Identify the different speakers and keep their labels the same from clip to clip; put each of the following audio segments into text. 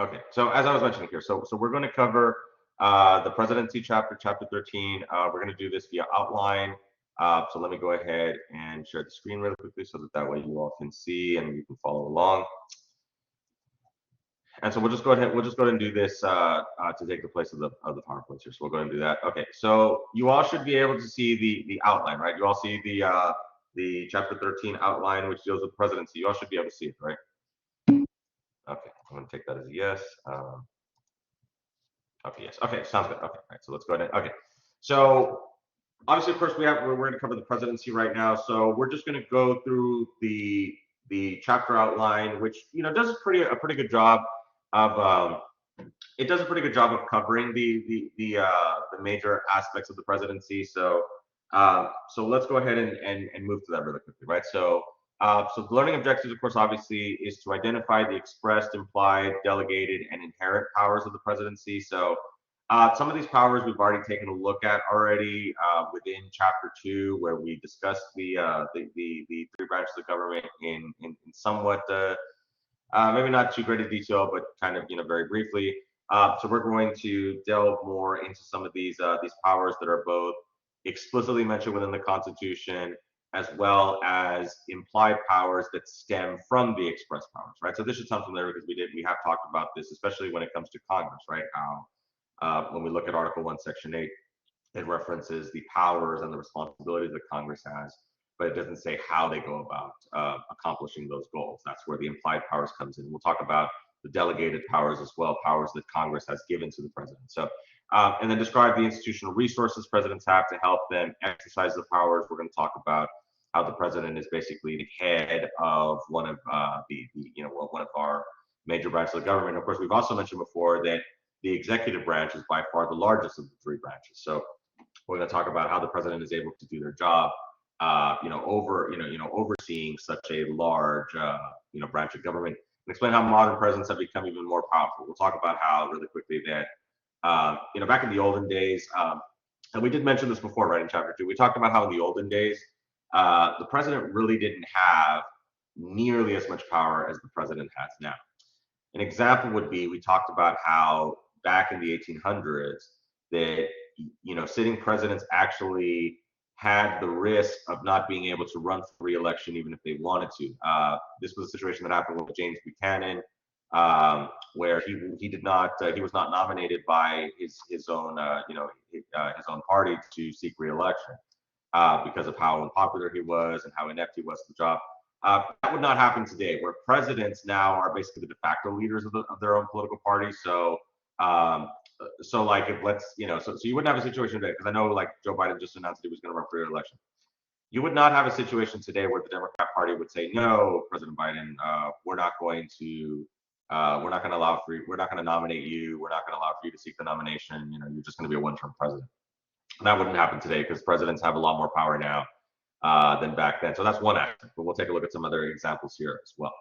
Speaker 1: Okay, so as I was mentioning here, so we're going to cover the presidency chapter 13. We're going to do this via outline. So let me go ahead and share the screen really quickly so that way you all can see and you can follow along. And so we'll just go ahead and do this to take the place of the PowerPoint here. So we'll go ahead and do that. Okay, so you all should be able to see the outline, right? You all see the chapter 13 outline, which deals with presidency. You all should be able to see it, right? Okay, I'm going to take that as a yes. Okay, yes. Okay, sounds good. Okay, all right. So let's go ahead. Okay, so obviously, of course, we're going to cover the presidency right now. So we're just going to go through the chapter outline, which does a pretty good job of covering the major aspects of the presidency. So so let's go ahead and move to that really quickly, right? So so the learning objectives, of course, obviously, is to identify the expressed, implied, delegated, and inherent powers of the presidency. So some of these powers we've already taken a look at already within Chapter 2, where we discussed the three branches of government in somewhat maybe not too great a detail, but kind of very briefly. So we're going to delve more into some of these powers that are both explicitly mentioned within the Constitution, as well as implied powers that stem from the express powers, right? So this should sound familiar because we have talked about this, especially when it comes to Congress, right? How when we look at Article 1, Section 8, it references the powers and the responsibilities that Congress has, but it doesn't say how they go about accomplishing those goals. That's where the implied powers comes in. We'll talk about the delegated powers as well, powers that Congress has given to the president. So, and then describe the institutional resources presidents have to help them exercise the powers. We're going to talk about how the president is basically the head of one of one of our major branches of government. Of course, we've also mentioned before that the executive branch is by far the largest of the three branches. So we're going to talk about how the president is able to do their job, overseeing such a large, branch of government, and explain how modern presidents have become even more powerful. We'll talk about how really quickly that, back in the olden days, and we did mention this before, right, in Chapter 2, we talked about how in the olden days, the president really didn't have nearly as much power as the president has now. An example would be, we talked about how back in the 1800s that sitting presidents actually had the risk of not being able to run for re-election even if they wanted to. This was a situation that happened with James Buchanan, where he did not he was not nominated by his own party to seek re-election because of how unpopular he was and how inept he was to the job. That would not happen today, where presidents now are basically the de facto leaders of their own political party. So so like if so you wouldn't have a situation today, because I know like Joe Biden just announced that he was going to run for re-election. You would not have a situation today where the Democrat Party would say, no, President Biden, we're not going to nominate you. We're not going to allow for you to seek the nomination. You're just going to be a one-term president. And that wouldn't happen today because presidents have a lot more power now than back then. So that's one aspect, but we'll take a look at some other examples here as well.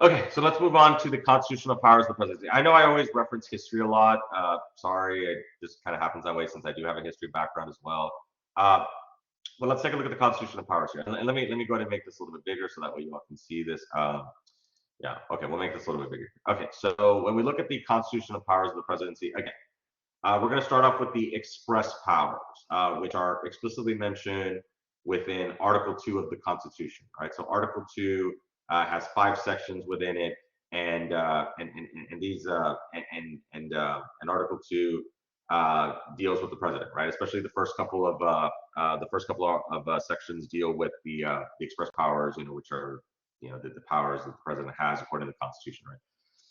Speaker 1: Okay, so let's move on to the constitutional powers of the presidency. I know I always reference history a lot. Sorry, it just kind of happens that way since I do have a history background as well. Well, let's take a look at the constitutional powers here. And let me go ahead and make this a little bit bigger so that way you all can see this. Yeah, okay, we'll make this a little bit bigger. Okay, so when we look at the constitutional powers of the presidency, again, we're going to start off with the express powers, which are explicitly mentioned within Article 2 of the Constitution, right? So Article 2 has 5 sections within it, and Article 2 deals with the president, right? Especially the first couple of sections deal with the express powers, which are the powers that the president has according to the Constitution, right?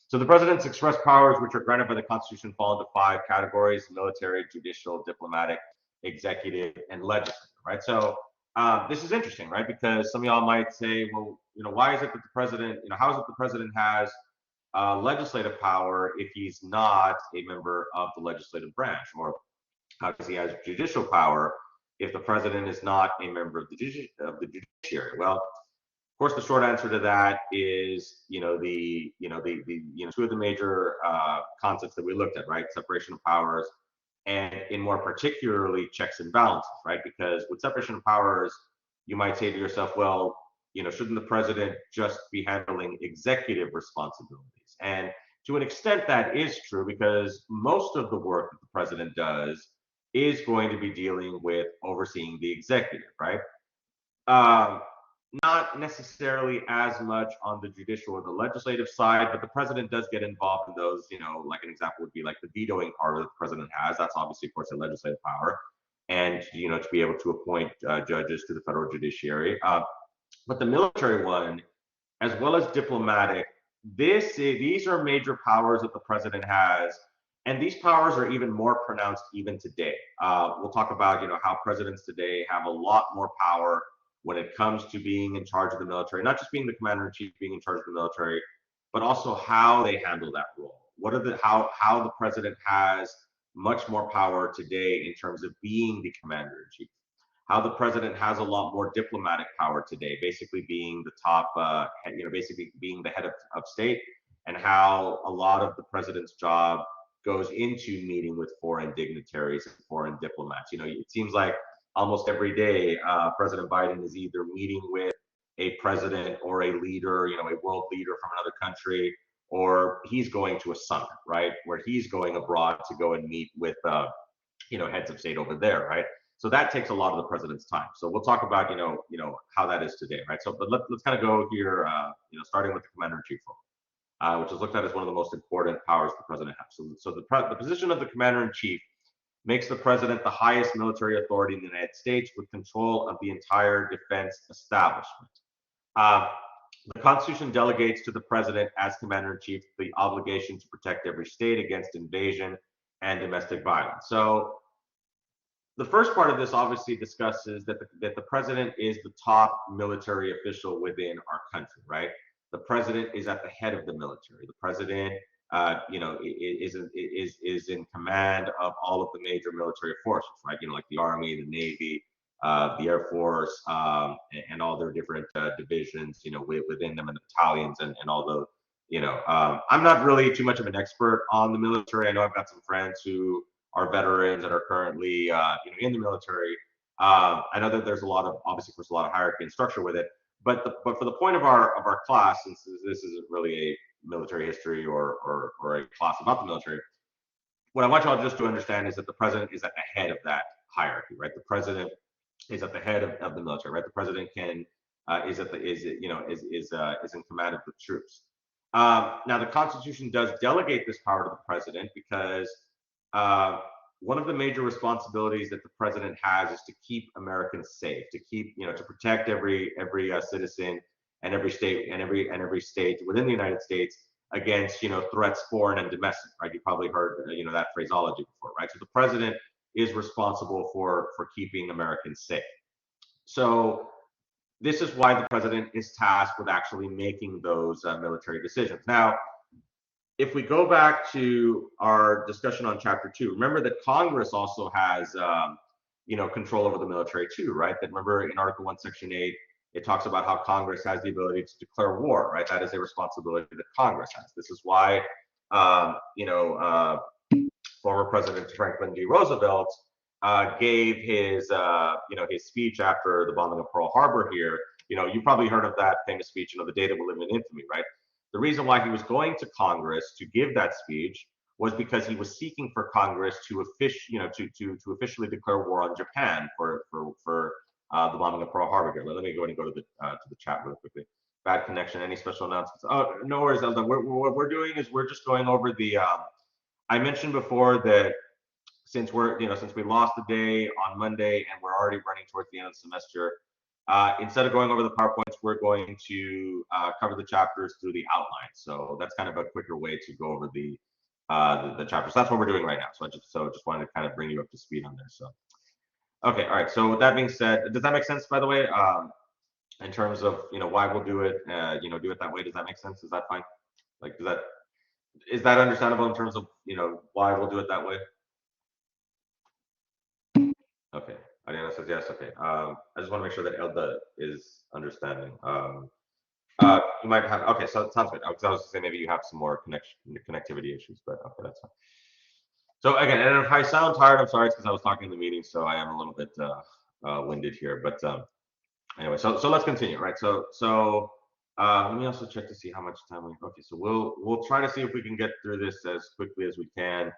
Speaker 1: So the president's express powers, which are granted by the Constitution, fall into 5 categories: military, judicial, diplomatic, executive, and legislative, right? So this is interesting, right? Because some of y'all might say, well, why is it that the president, how is it the president has legislative power if he's not a member of the legislative branch? Or how does he have judicial power if the president is not a member of the judiciary? Well, of course, the short answer to that is, two of the major concepts that we looked at, right? Separation of powers, and in more particularly checks and balances, right? Because with separation of powers, you might say to yourself, well, shouldn't the president just be handling executive responsibilities? And to an extent, that is true because most of the work that the president does is going to be dealing with overseeing the executive, right? Um, Not necessarily as much on the judicial or the legislative side, but the president does get involved in those. Like an example would be like the vetoing power that the president has. That's obviously, of course, a legislative power, and to be able to appoint judges to the federal judiciary. But the military one, as well as diplomatic, these are major powers that the president has, and these powers are even more pronounced even today. We'll talk about how presidents today have a lot more power when it comes to being in charge of the military, not just being the commander in chief, being in charge of the military, but also how they handle that role. What are the how the president has much more power today in terms of being the commander in chief, how the president has a lot more diplomatic power today, basically being the top, basically being the head of state, and how a lot of the president's job goes into meeting with foreign dignitaries and foreign diplomats. It seems like almost every day, President Biden is either meeting with a president or a leader, a world leader from another country, or he's going to a summit, right, where he's going abroad to go and meet with, heads of state over there, right? So that takes a lot of the president's time. So we'll talk about, how that is today, right? So, but let's kind of go here, starting with the commander in chief role, which is looked at as one of the most important powers the president has. So the position of the commander in chief makes the president the highest military authority in the United States with control of the entire defense establishment. Uh, the Constitution delegates to the president as commander in chief the obligation to protect every state against invasion and domestic violence. So the first part of this obviously discusses that the president is the top military official within our country, right? The president is at the head of the military. The president, is in command of all of the major military forces, right? Like the Army, the Navy, the Air Force, and all their different divisions, within them, and the battalions, and all the, I'm not really too much of an expert on the military. I know I've got some friends who are veterans that are currently, in the military. I know that there's obviously, there's a lot of hierarchy and structure with it. But for the point of our class, since this isn't really a military history or a class about the military, what I want y'all just to understand is that the president is at the head of that hierarchy, right? The president is at the head of the military, right? The president is in command of the troops. Now, the Constitution does delegate this power to the president because one of the major responsibilities that the president has is to keep Americans safe, to keep, to protect every citizen and every state within the United States against, threats, foreign and domestic, right? You probably heard, that phraseology before, right? So the president is responsible for keeping Americans safe. So this is why the president is tasked with actually making those military decisions. Now, if we go back to our discussion on Chapter 2, remember that Congress also has, control over the military too, right? That, remember, in Article 1, Section 8, it talks about how Congress has the ability to declare war, right? That is a responsibility that Congress has. This is why, former President Franklin D. Roosevelt gave his, his speech after the bombing of Pearl Harbor here. You probably heard of that famous speech, the day that will live in infamy, right? The reason why he was going to Congress to give that speech was because he was seeking for Congress to officially declare war on Japan for the bombing of Pearl Harbor here. Let me go ahead and go to the chat really quickly. Bad connection. Any special announcements? Oh, no worries, Elda. What we're doing is we're just going over the. I mentioned before that since we lost the day on Monday and we're already running towards the end of the semester, instead of going over the PowerPoints, we're going to cover the chapters through the outline. So that's kind of a quicker way to go over the chapters. That's what we're doing right now. So I just wanted to kind of bring you up to speed on this. So, okay, all right. So with that being said, does that make sense? By the way, in terms of why we'll do it, do it that way. Does that make sense? Is that fine? Like, is that understandable in terms of why we'll do it that way? Okay. Ariana says yes. Okay. I just want to make sure that Elda is understanding. You might have. Okay, so it sounds good. Because I was saying maybe you have some more connectivity issues, but okay, that's fine. So again, and if I sound tired, I'm sorry. It's because I was talking in the meeting, so I am a little bit winded here. But anyway, so let's continue, right? So Let me also check to see how much time we. Okay, so we'll try to see if we can get through this as quickly as we can.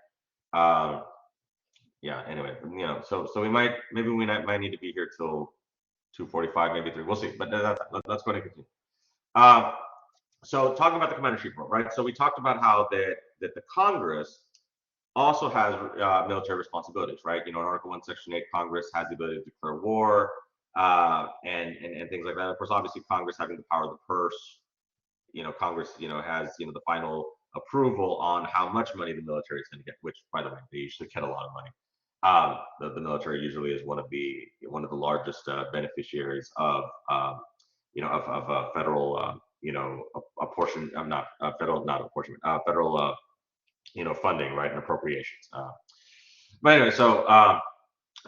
Speaker 1: Um, yeah. Anyway, so we might need to be here till 2:45, maybe 3. We'll see. But let's go ahead and continue. Um, so talking about the commander-in-chief role, right? So we talked about how that the Congress also has military responsibilities, right? In Article 1, Section 8, Congress has the ability to declare war and things like that. Of course, obviously, Congress having the power of the purse, Congress, has, the final approval on how much money the military is going to get, which, by the way, they usually get a lot of money. The military usually is one of the largest beneficiaries of, of federal, apportion. I'm not federal, not apportionment, federal, funding, right, and appropriations. But anyway, so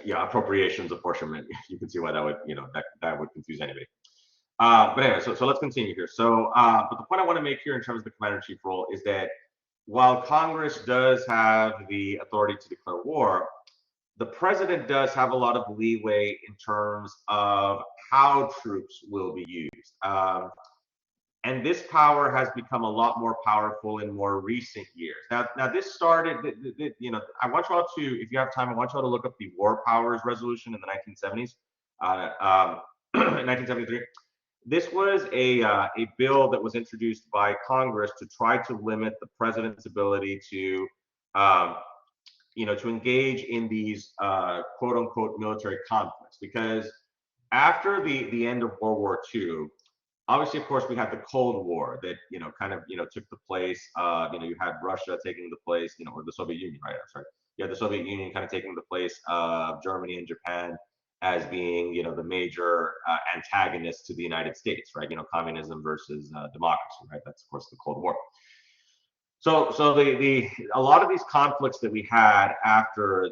Speaker 1: yeah, appropriations, apportionment. You can see why that would, that would confuse anybody. But anyway, so let's continue here. So, but the point I want to make here in terms of the commander-in-chief role is that while Congress does have the authority to declare war, the president does have a lot of leeway in terms of how troops will be used. And this power has become a lot more powerful in more recent years. Now this started, I want you all to, if you have time, I want you all to look up the War Powers Resolution in the 1970s, 1973. This was a bill that was introduced by Congress to try to limit the president's ability to, to engage in these quote unquote military conflicts. Because after the end of World War II, obviously, of course, we had the Cold War that, kind of, took the place. You had Russia taking the place, or the Soviet Union, right? I'm sorry. You had the Soviet Union kind of taking the place of Germany and Japan as being, the major antagonists to the United States, right? Communism versus democracy, right? That's, of course, the Cold War. So the a lot of these conflicts that we had after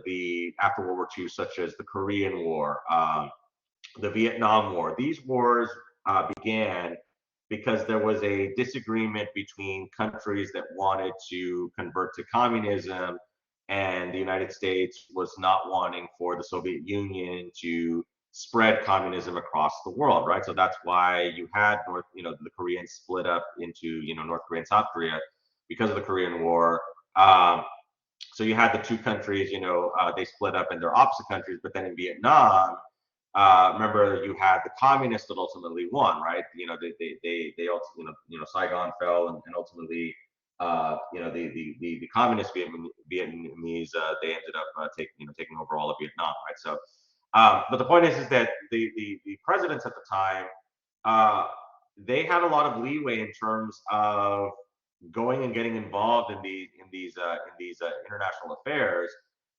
Speaker 1: World War II, such as the Korean War, the Vietnam War, these wars began because there was a disagreement between countries that wanted to convert to communism, and the United States was not wanting for the Soviet Union to spread communism across the world, right? So that's why you had the Koreans split up into, North Korea and South Korea because of the Korean War. So you had the two countries, they split up and they're opposite countries, but then in Vietnam, remember you had the communists that ultimately won, right? They also, Saigon fell, and ultimately, the communist Vietnamese, they ended up taking over all of Vietnam, right? So, but the point is that the presidents at the time, they had a lot of leeway in terms of going and getting involved in these international affairs,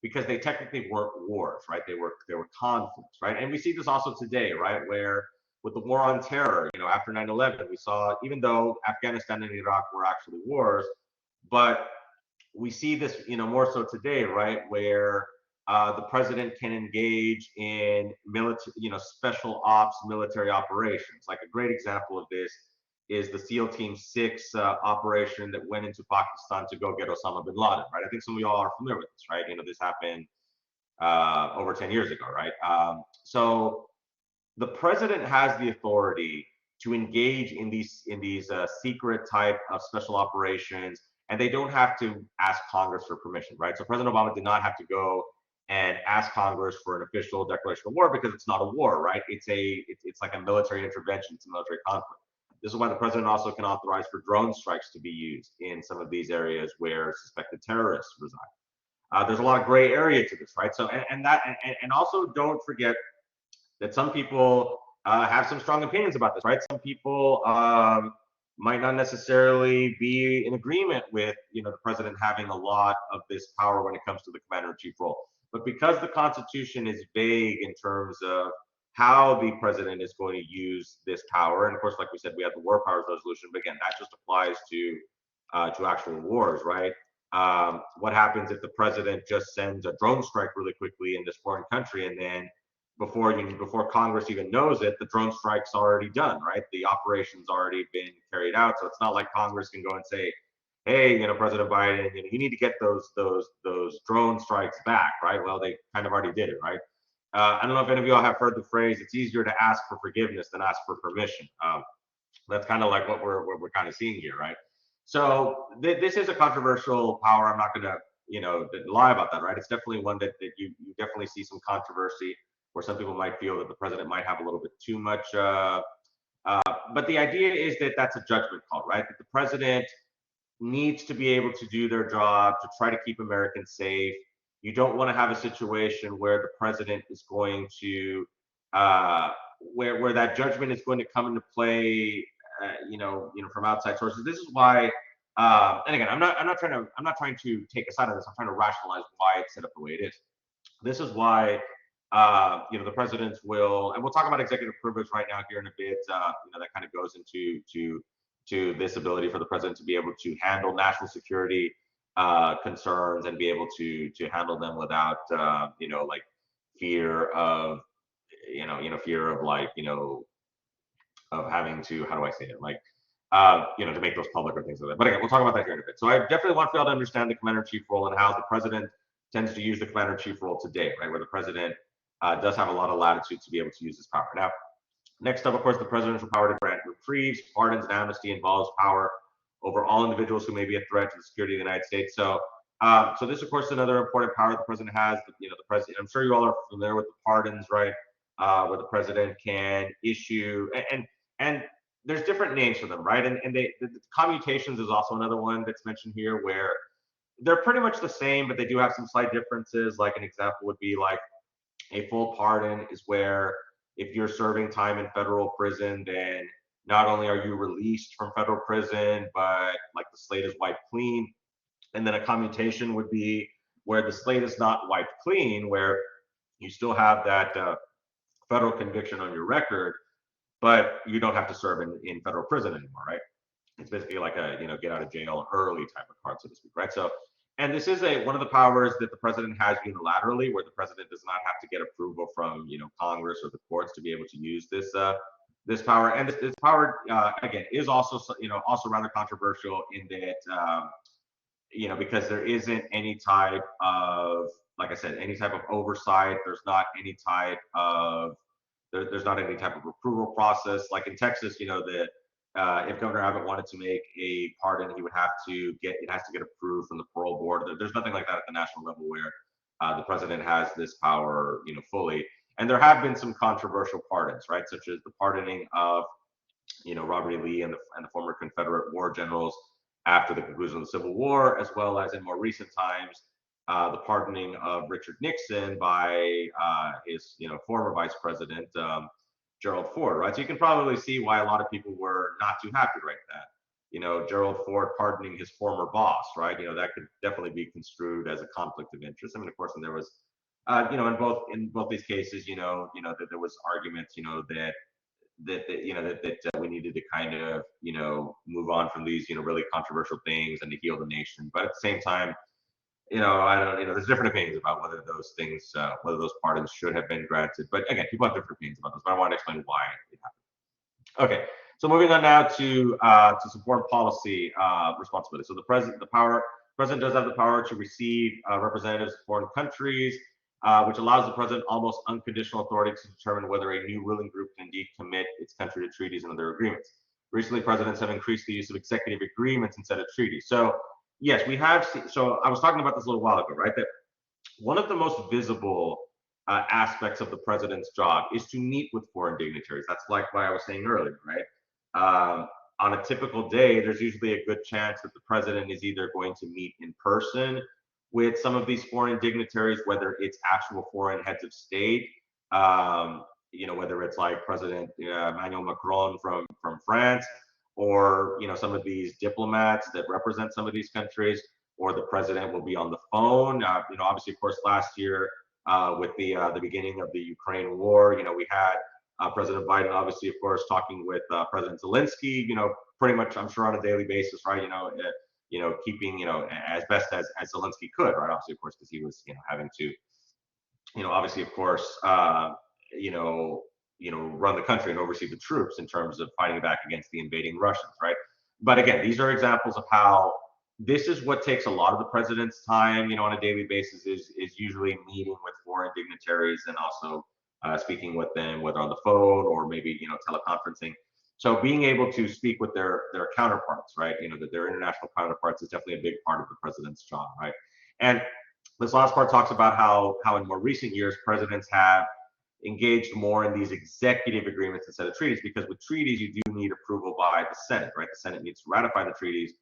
Speaker 1: because they technically weren't wars, right? They were conflicts, right? And we see this also today, right? Where with the war on terror, after 9/11, we saw, even though Afghanistan and Iraq were actually wars, but we see this, more so today, right? Where the president can engage in military, special ops, military operations. Like a great example of this is the SEAL Team 6 operation that went into Pakistan to go get Osama bin Laden, right? I think some of y'all are familiar with this, right? This happened over 10 years ago, right? So the president has the authority to engage in these secret type of special operations, and they don't have to ask Congress for permission, right? So President Obama did not have to go and ask Congress for an official declaration of war, because it's not a war, right? It's like a military intervention, it's a military conflict. This is why the president also can authorize for drone strikes to be used in some of these areas where suspected terrorists reside. There's a lot of gray area to this, right? So, and also don't forget that some people have some strong opinions about this, right? Some people might not necessarily be in agreement with, the president having a lot of this power when it comes to the commander-in-chief role. But because the Constitution is vague in terms of how the president is going to use this power, and of course, like we said, we have the War Powers Resolution, but again, that just applies to actual wars, right? What happens if the president just sends a drone strike really quickly in this foreign country, and then before Congress even knows it, the drone strike's already done, right? The operation's already been carried out. So it's not like Congress can go and say, hey, President Biden, you need to get those drone strikes back, right? Well, they kind of already did it, right? I don't know if any of y'all have heard the phrase, it's easier to ask for forgiveness than ask for permission. That's kind of like what we're kind of seeing here, right? So this is a controversial power. I'm not going to lie about that, right? It's definitely one that you definitely see some controversy where some people might feel that the president might have a little bit too much. But the idea is that that's a judgment call, right? That the president needs to be able to do their job to try to keep Americans safe. You don't want to have a situation where the president is going to where that judgment is going to come into play, from outside sources. This is why, and again, I'm not trying to take a side of this. I'm trying to rationalize why it's set up the way it is. This is why, the presidents will, and we'll talk about executive privilege right now here in a bit. That kind of goes into to this ability for the president to be able to handle national security concerns and be able to handle them without, like fear of, fear of like, of having to, how do I say it, like, to make those public or things like that. But again, we'll talk about that here in a bit. So I definitely want you all to understand the commander-in-chief role and how the president tends to use the commander-in-chief role today, right? Where the president does have a lot of latitude to be able to use this power. Now, next up, of course, the presidential power to grant reprieves, pardons, and amnesty involves power over all individuals who may be a threat to the security of the United States. So, so this, of course, is another important power the president has. The president. I'm sure you all are familiar with the pardons, right? Where the president can issue and there's different names for them, right? And the commutations is also another one that's mentioned here, where they're pretty much the same, but they do have some slight differences. Like an example would be like a full pardon is where if you're serving time in federal prison, then not only are you released from federal prison, but like the slate is wiped clean. And then a commutation would be where the slate is not wiped clean, where you still have that federal conviction on your record, but you don't have to serve in federal prison anymore, right? It's basically like a get out of jail early type of card, so to speak, right? So, and this is one of the powers that the president has unilaterally, where the president does not have to get approval from Congress or the courts to be able to use this power. And this power again is also also rather controversial in that because there isn't any type of, like I said, any type of oversight. There's not any type of there's not any type of approval process. Like in Texas, that if Governor Abbott wanted to make a pardon, he would have to get it has to get approved from the parole board. There's nothing like that at the national level where the president has this power, fully. And there have been some controversial pardons, right, such as the pardoning of Robert E. Lee and the former Confederate war generals after the conclusion of the Civil War, as well as in more recent times the pardoning of Richard Nixon by his former vice president Gerald Ford, right? So you can probably see why a lot of people were not too happy right that. Gerald Ford pardoning his former boss, right? That could definitely be construed as a conflict of interest. I mean, of course, and there was, in both these cases, that there was arguments, that we needed to kind of move on from these really controversial things and to heal the nation. But at the same time, I don't, there's different opinions about whether those things, whether those pardons should have been granted. But again, people have different opinions about those. But I want to explain why it happened. Okay, so moving on now to some foreign policy responsibility. So the president does have the power to receive representatives of foreign countries, which allows the president almost unconditional authority to determine whether a new ruling group can indeed commit its country to treaties and other agreements. Recently, presidents have increased the use of executive agreements instead of treaties. So yes, we have seen, so I was talking about this a little while ago, right? That one of the most visible aspects of the president's job is to meet with foreign dignitaries. That's like what I was saying earlier, right? On a typical day, there's usually a good chance that the president is either going to meet in person with some of these foreign dignitaries, whether it's actual foreign heads of state, whether it's like President Emmanuel Macron from France, or some of these diplomats that represent some of these countries, or the president will be on the phone. Obviously, of course, last year with the beginning of the Ukraine war, we had President Biden, obviously, of course, talking with President Zelensky, pretty much, I'm sure, on a daily basis, right? Keeping, as best as Zelensky could, right? Obviously, of course, because he was, having to, obviously, of course, run the country and oversee the troops in terms of fighting back against the invading Russians, right? But again, these are examples of how this is what takes a lot of the president's time, on a daily basis, is usually meeting with foreign dignitaries and also speaking with them, whether on the phone or maybe teleconferencing. So being able to speak with their counterparts, right? That their international counterparts is definitely a big part of the president's job, right? And this last part talks about how in more recent years presidents have engaged more in these executive agreements instead of treaties, because with treaties you do need approval by the Senate, right? The Senate needs to ratify the treaties,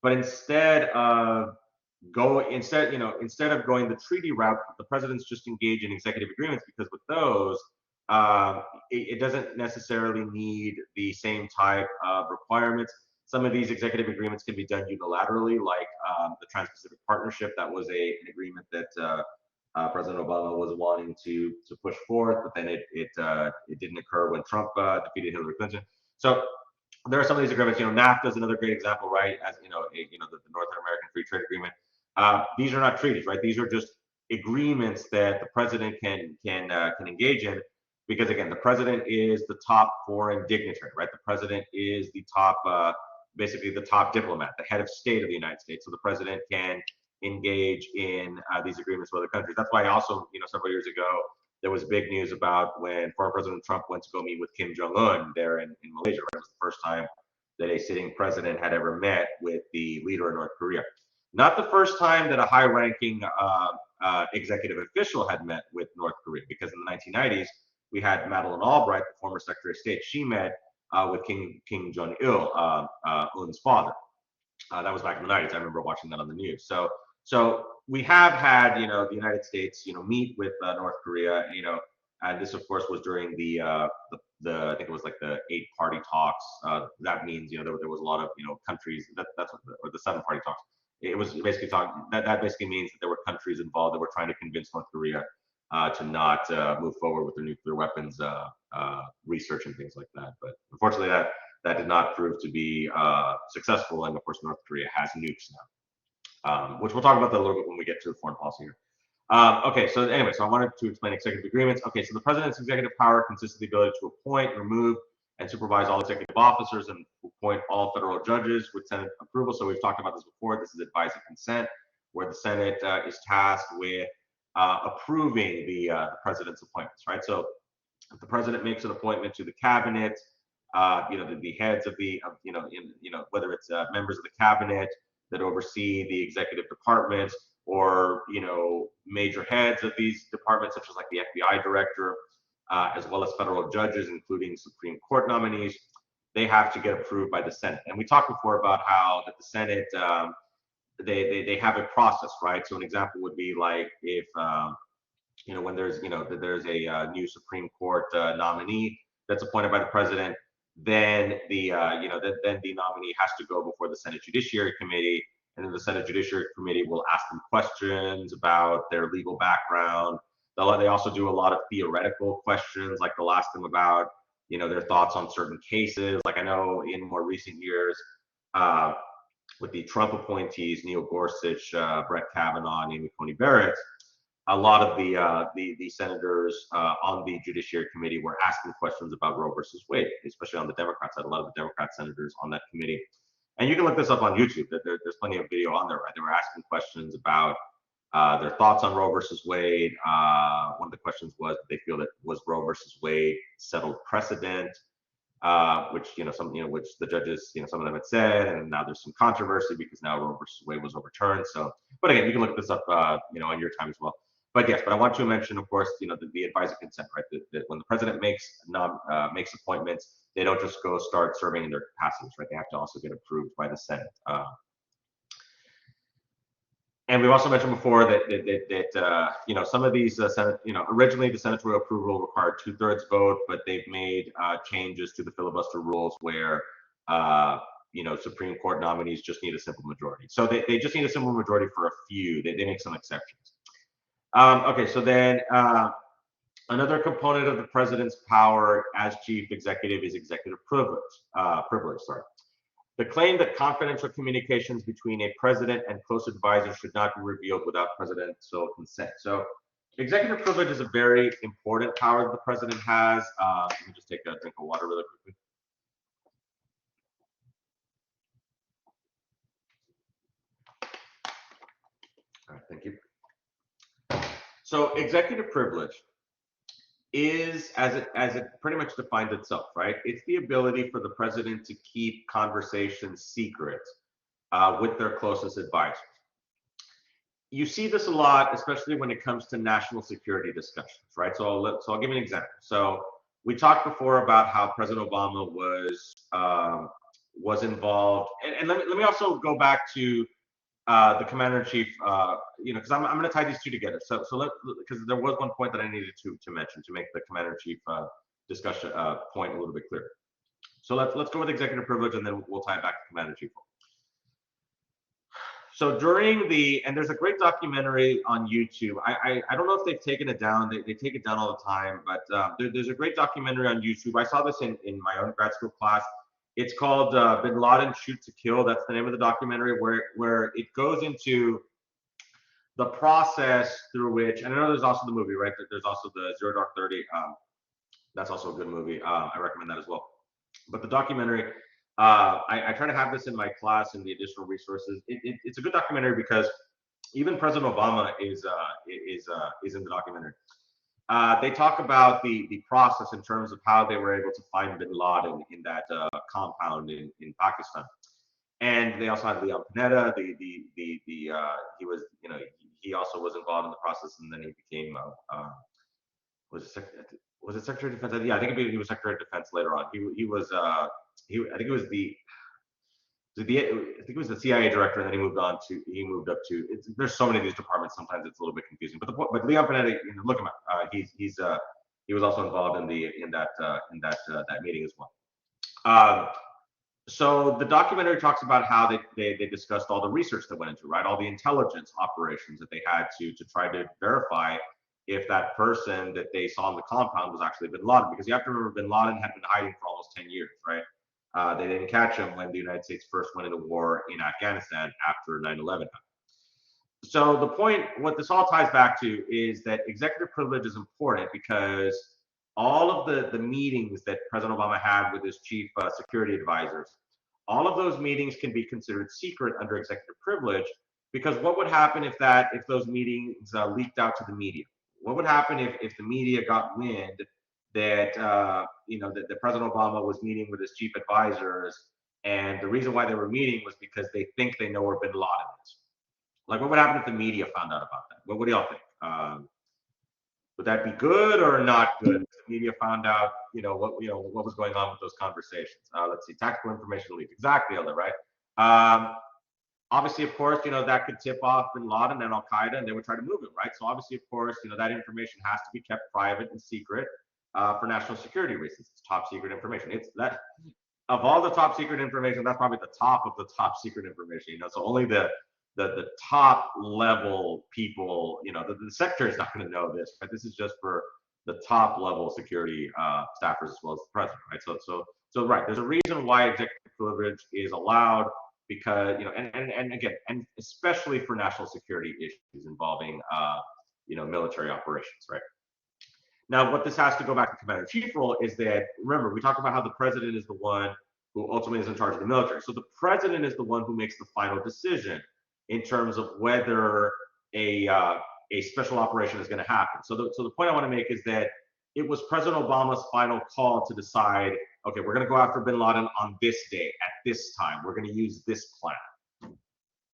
Speaker 1: but instead of going the treaty route, the presidents just engage in executive agreements, because with those, it doesn't necessarily need the same type of requirements. Some of these executive agreements can be done unilaterally, like the Trans-Pacific Partnership. That was an agreement that President Obama was wanting to push forth, but then it didn't occur when Trump defeated Hillary Clinton. So there are some of these agreements. NAFTA is another great example, right? As the North American Free Trade Agreement. These are not treaties, right? These are just agreements that the president can engage in, because again, the president is the top foreign dignitary, right? The president is the top, basically the top diplomat, the head of state of the United States. So the president can engage in these agreements with other countries. That's why also, several years ago, there was big news about when former President Trump went to go meet with Kim Jong-un there in Malaysia. Right? It was the first time that a sitting president had ever met with the leader of North Korea. Not the first time that a high-ranking executive official had met with North Korea, because in the 1990s, we had Madeleine Albright, the former Secretary of State. She met with Kim Jong-il, Un's father. That was back in the 90s. I remember watching that on the news. So we have had, the United States, meet with North Korea, and this, of course, was during the I think it was like the 8-party talks. That means, there was a lot of, countries. That's what or the 7-party talks. It was basically talking. That basically means that there were countries involved that were trying to convince North Korea to not move forward with their nuclear weapons research and things like that. But unfortunately, that did not prove to be successful, and of course, North Korea has nukes now, which we'll talk about that a little bit when we get to the foreign policy here. Okay, so anyway, so I wanted to explain executive agreements. Okay, so the president's executive power consists of the ability to appoint, remove, and supervise all executive officers, and appoint all federal judges with Senate approval. So we've talked about this before. This is advice and consent, where the Senate is tasked with approving the president's appointments, right? So if the president makes an appointment to the cabinet, the heads of whether it's members of the cabinet that oversee the executive departments, or major heads of these departments, such as like the FBI director, as well as federal judges, including Supreme Court nominees, they have to get approved by the Senate. And we talked before about how that the Senate they have a process, right? So an example would be like if when there's a new Supreme Court nominee that's appointed by the president, then the then the nominee has to go before the Senate Judiciary Committee, and then the Senate Judiciary Committee will ask them questions about their legal background. They also do a lot of theoretical questions, like they'll ask them about their thoughts on certain cases. Like I know in more recent years, with the Trump appointees, Neil Gorsuch, Brett Kavanaugh, and Amy Coney Barrett, a lot of the senators on the Judiciary Committee were asking questions about Roe versus Wade, especially on the Democrat side. A lot of the Democrat senators on that committee, and you can look this up on YouTube. There's plenty of video on there, right? They were asking questions about their thoughts on Roe versus Wade. One of the questions was, they feel that was Roe versus Wade settled precedent, which which the judges, some of them had said, and now there's some controversy because now Roe versus Wade was overturned. So, but again, you can look this up, on your time as well. But yes, but I want to mention, of course, the advice and consent, right? That when the president makes appointments, they don't just go start serving in their capacities, right? They have to also get approved by the Senate. And we've also mentioned before that some of these Senate, originally the senatorial approval required 2/3 vote, but they've made changes to the filibuster rules where Supreme Court nominees just need a simple majority. So they just need a simple majority for a few. They make some exceptions. Okay, so then another component of the president's power as chief executive is executive privilege. The claim that confidential communications between a president and close advisors should not be revealed without presidential consent. So executive privilege is a very important power that the president has. Let me just take a drink of water really quickly. All right, thank you. So executive privilege is, as it pretty much defines itself, right? It's the ability for the president to keep conversations secret with their closest advisors. You see this a lot, especially when it comes to national security discussions, right? So I'll give you an example. So we talked before about how President Obama was involved, and let me also go back to the commander in chief. Because I'm going to tie these two together. Because there was one point that I needed to mention to make the commander in chief discussion point a little bit clearer. So let's go with executive privilege, and then we'll tie it back to commander in chief. So and there's a great documentary on YouTube. I don't know if they've taken it down. They take it down all the time, but there's a great documentary on YouTube. I saw this in my own grad school class. It's called Bin Laden Shoot to Kill. That's the name of the documentary, where it goes into the process through which, and I know there's also the movie, right? There's also the Zero Dark 30. That's also a good movie. I recommend that as well. But the documentary, I try to have this in my class and the additional resources. It's a good documentary because even President Obama is in the documentary. They talk about the process in terms of how they were able to find Bin Laden in that compound in Pakistan, and they also had Leon Panetta. He also was involved in the process, and then he became was it Secretary of Defense? Yeah, I think he was Secretary of Defense later on. I think it was the CIA director, and then he moved up to. There's so many of these departments. Sometimes it's a little bit confusing. But Leon Panetta, look him up. He was also involved in that meeting as well. So the documentary talks about how they discussed all the research that went into, right, all the intelligence operations that they had to try to verify if that person that they saw in the compound was actually Bin Laden, because you have to remember Bin Laden had been hiding for almost 10 years, right? They didn't catch him when the United States first went into war in Afghanistan after 9/11. So the point, what this all ties back to, is that executive privilege is important because all of the meetings that President Obama had with his chief security advisors, all of those meetings can be considered secret under executive privilege, because what would happen if those meetings leaked out to the media? What would happen if the media got wind that that President Obama was meeting with his chief advisors, and the reason why they were meeting was because they think they know where Bin Laden is? Like, what would happen if the media found out about that? What do y'all think? Would that be good or not good? If the media found out, what was going on with those conversations. Let's see, tactical information leak. Exactly, Elder, right? Obviously, of course, that could tip off Bin Laden and Al Qaeda, and they would try to move him, right? So obviously, of course, that information has to be kept private and secret for national security reasons. It's top secret information. It's that of all the top secret information, that's probably the top of the top secret information. So only the top level people, the secretary is not going to know this, but this is just for the top level security staffers as well as the president, right? So right, there's a reason why executive privilege is allowed, because and again, and especially for national security issues involving military operations, right? Now, what this has to go back to commander-in-chief role is that, remember, we talked about how the president is the one who ultimately is in charge of the military. So the president is the one who makes the final decision in terms of whether a special operation is going to happen. So the point I want to make is that it was President Obama's final call to decide, okay, we're going to go after Bin Laden on this day, at this time. We're going to use this plan.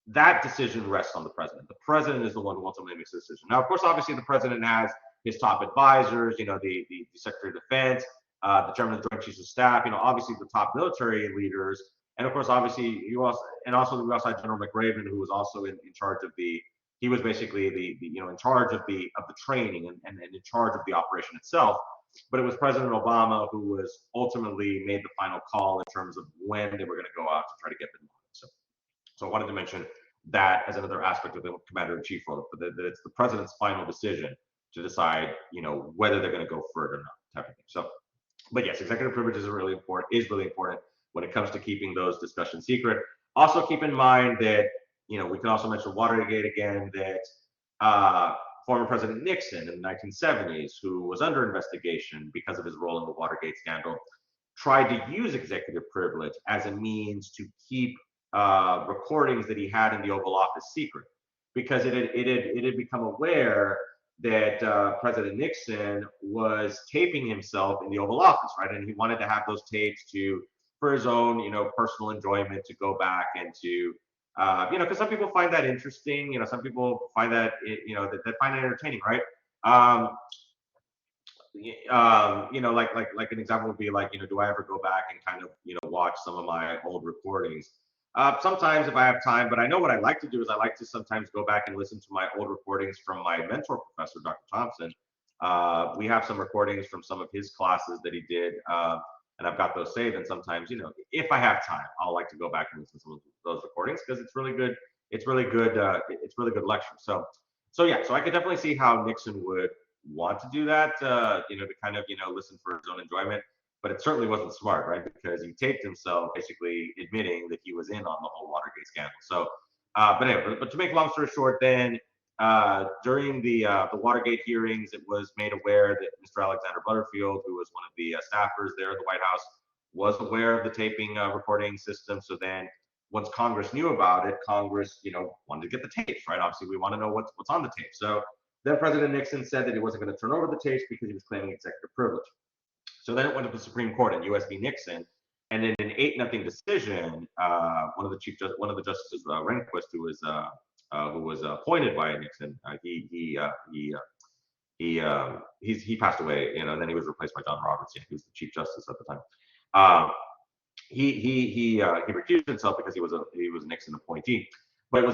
Speaker 1: That decision rests on the president. The president is the one who ultimately makes the decision. Now, of course, obviously, the president has his top advisors, the Secretary of Defense, the Chairman of the Joint Chiefs of Staff, obviously the top military leaders. And of course, obviously, we also had General McRaven, who was also in charge of he was basically in charge of the training and in charge of the operation itself. But it was President Obama who was ultimately made the final call in terms of when they were going to go out to try to get Bin Laden. So I wanted to mention that as another aspect of the commander-in-chief role, that it's the president's final decision to decide, whether they're going to go further or not, type of thing. So, but yes, executive privilege is really important when it comes to keeping those discussions secret. Also, keep in mind that we can also mention Watergate again. That former President Nixon in the 1970s, who was under investigation because of his role in the Watergate scandal, tried to use executive privilege as a means to keep recordings that he had in the Oval Office secret, because it had become aware that President Nixon was taping himself in the Oval Office, right? And he wanted to have those tapes for his own, personal enjoyment, to go back and to, because some people find that interesting. Some people find that, that find it entertaining, right? Um, like an example would be like, do I ever go back and kind of, watch some of my old recordings? Sometimes if I have time, but I know what I like to do is I like to sometimes go back and listen to my old recordings from my mentor professor, Dr. Thompson. We have some recordings from some of his classes that he did, and I've got those saved. And sometimes, if I have time, I'll like to go back and listen to some of those recordings because it's really good. It's really good. It's really good lecture. So yeah, so I could definitely see how Nixon would want to do that, to kind of, listen for his own enjoyment. But it certainly wasn't smart, right? Because he taped himself basically admitting that he was in on the whole Watergate scandal. So, but anyway, but to make a long story short, then during the Watergate hearings, it was made aware that Mr. Alexander Butterfield, who was one of the staffers there at the White House, was aware of the taping recording system. So then, once Congress knew about it, Congress, wanted to get the tapes, right? Obviously, we want to know what's on the tape. So then President Nixon said that he wasn't going to turn over the tapes because he was claiming executive privilege. So then it went to the Supreme Court in U.S. v. Nixon, and in an 8-0 decision, one of the justices, Rehnquist, who was appointed by Nixon, he passed away, and then he was replaced by John Roberts. He was the Chief Justice at the time. He recused himself because he was a Nixon appointee, but it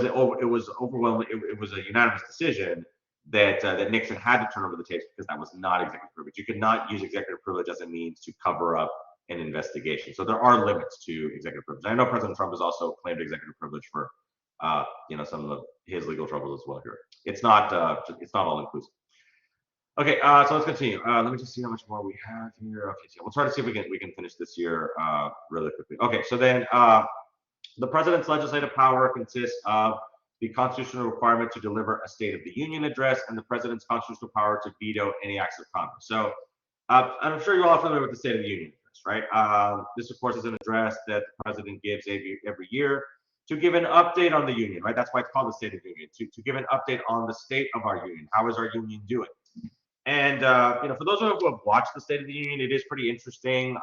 Speaker 1: was overwhelming. It was a unanimous decision that Nixon had to turn over the tapes because that was not executive privilege. You could not use executive privilege as a means to cover up an investigation. So there are limits to executive privilege. I know President Trump has also claimed executive privilege for some of his legal troubles as well here. It's not all inclusive. Okay, so let's continue. Let me just see how much more we have here. Okay, so we'll try to see if we can finish this year really quickly. Okay, so then the president's legislative power consists of the constitutional requirement to deliver a State of the Union address and the president's constitutional power to veto any acts of Congress. So I'm sure you're all familiar with the State of the Union address, right? This, of course, is an address that the president gives every year to give an update on the union, right? That's why it's called the State of the Union, to give an update on the state of our union. How is our union doing? And for those of you who have watched the State of the Union, it is pretty interesting.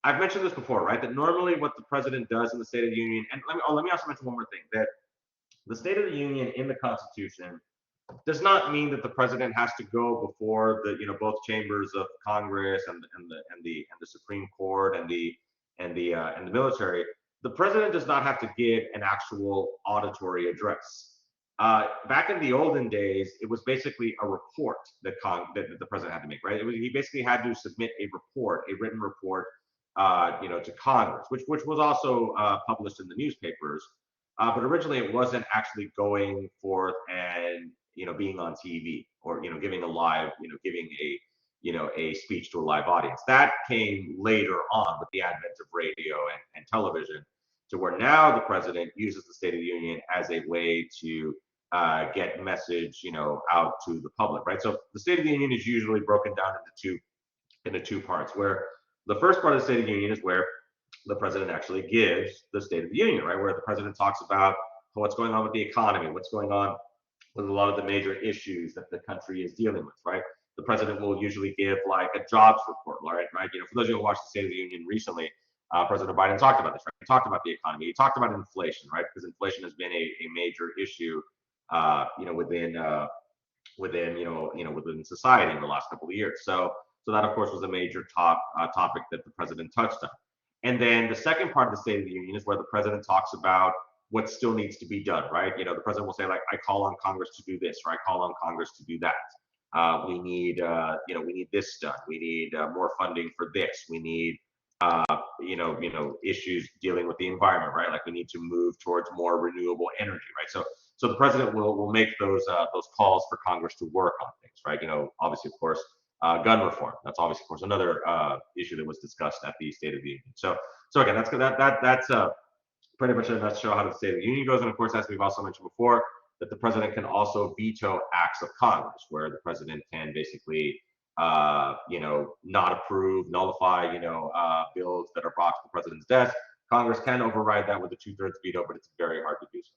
Speaker 1: I've mentioned this before, right? That normally what the president does in the State of the Union, and let me also mention one more thing, that the State of the Union in the Constitution does not mean that the president has to go before the both chambers of Congress and the Supreme Court and the military. The president does not have to give an actual auditory address. Back in the olden days, it was basically a report that the president had to make, right? He basically had to submit a written report, to Congress, which was also published in the newspapers. But originally, it wasn't actually going forth and being on TV or giving a live, giving a speech to a live audience. That came later on with the advent of radio and television, to where now the president uses the State of the Union as a way to get message, out to the public, right? So the State of the Union is usually broken down into two parts, where the first part of the State of the Union is where the president actually gives the State of the Union, right? Where the president talks about what's going on with the economy, what's going on with a lot of the major issues that the country is dealing with, right? The president will usually give like a jobs report, right? For those of you who watched the State of the Union recently, President Biden talked about this, right? He talked about the economy. He talked about inflation, right? Because inflation has been a major issue, within society in the last couple of years. So that, of course, was a major topic that the president touched on. And then the second part of the State of the Union is where the president talks about what still needs to be done, right? The president will say, like, I call on Congress to do this, or I call on Congress to do that. We need this done. We need more funding for this. We need, issues dealing with the environment, right? Like we need to move towards more renewable energy, right? So the president will make those calls for Congress to work on things, right? Obviously, of course, gun reform. That's obviously, of course, another issue that was discussed at the State of the Union. So again, that's pretty much in a nutshell how the State of the Union goes. And of course, as we've also mentioned before, that the president can also veto acts of Congress, where the president can basically, not approve, nullify, bills that are brought to the president's desk. Congress can override that with a 2/3 veto, but it's very hard to do so.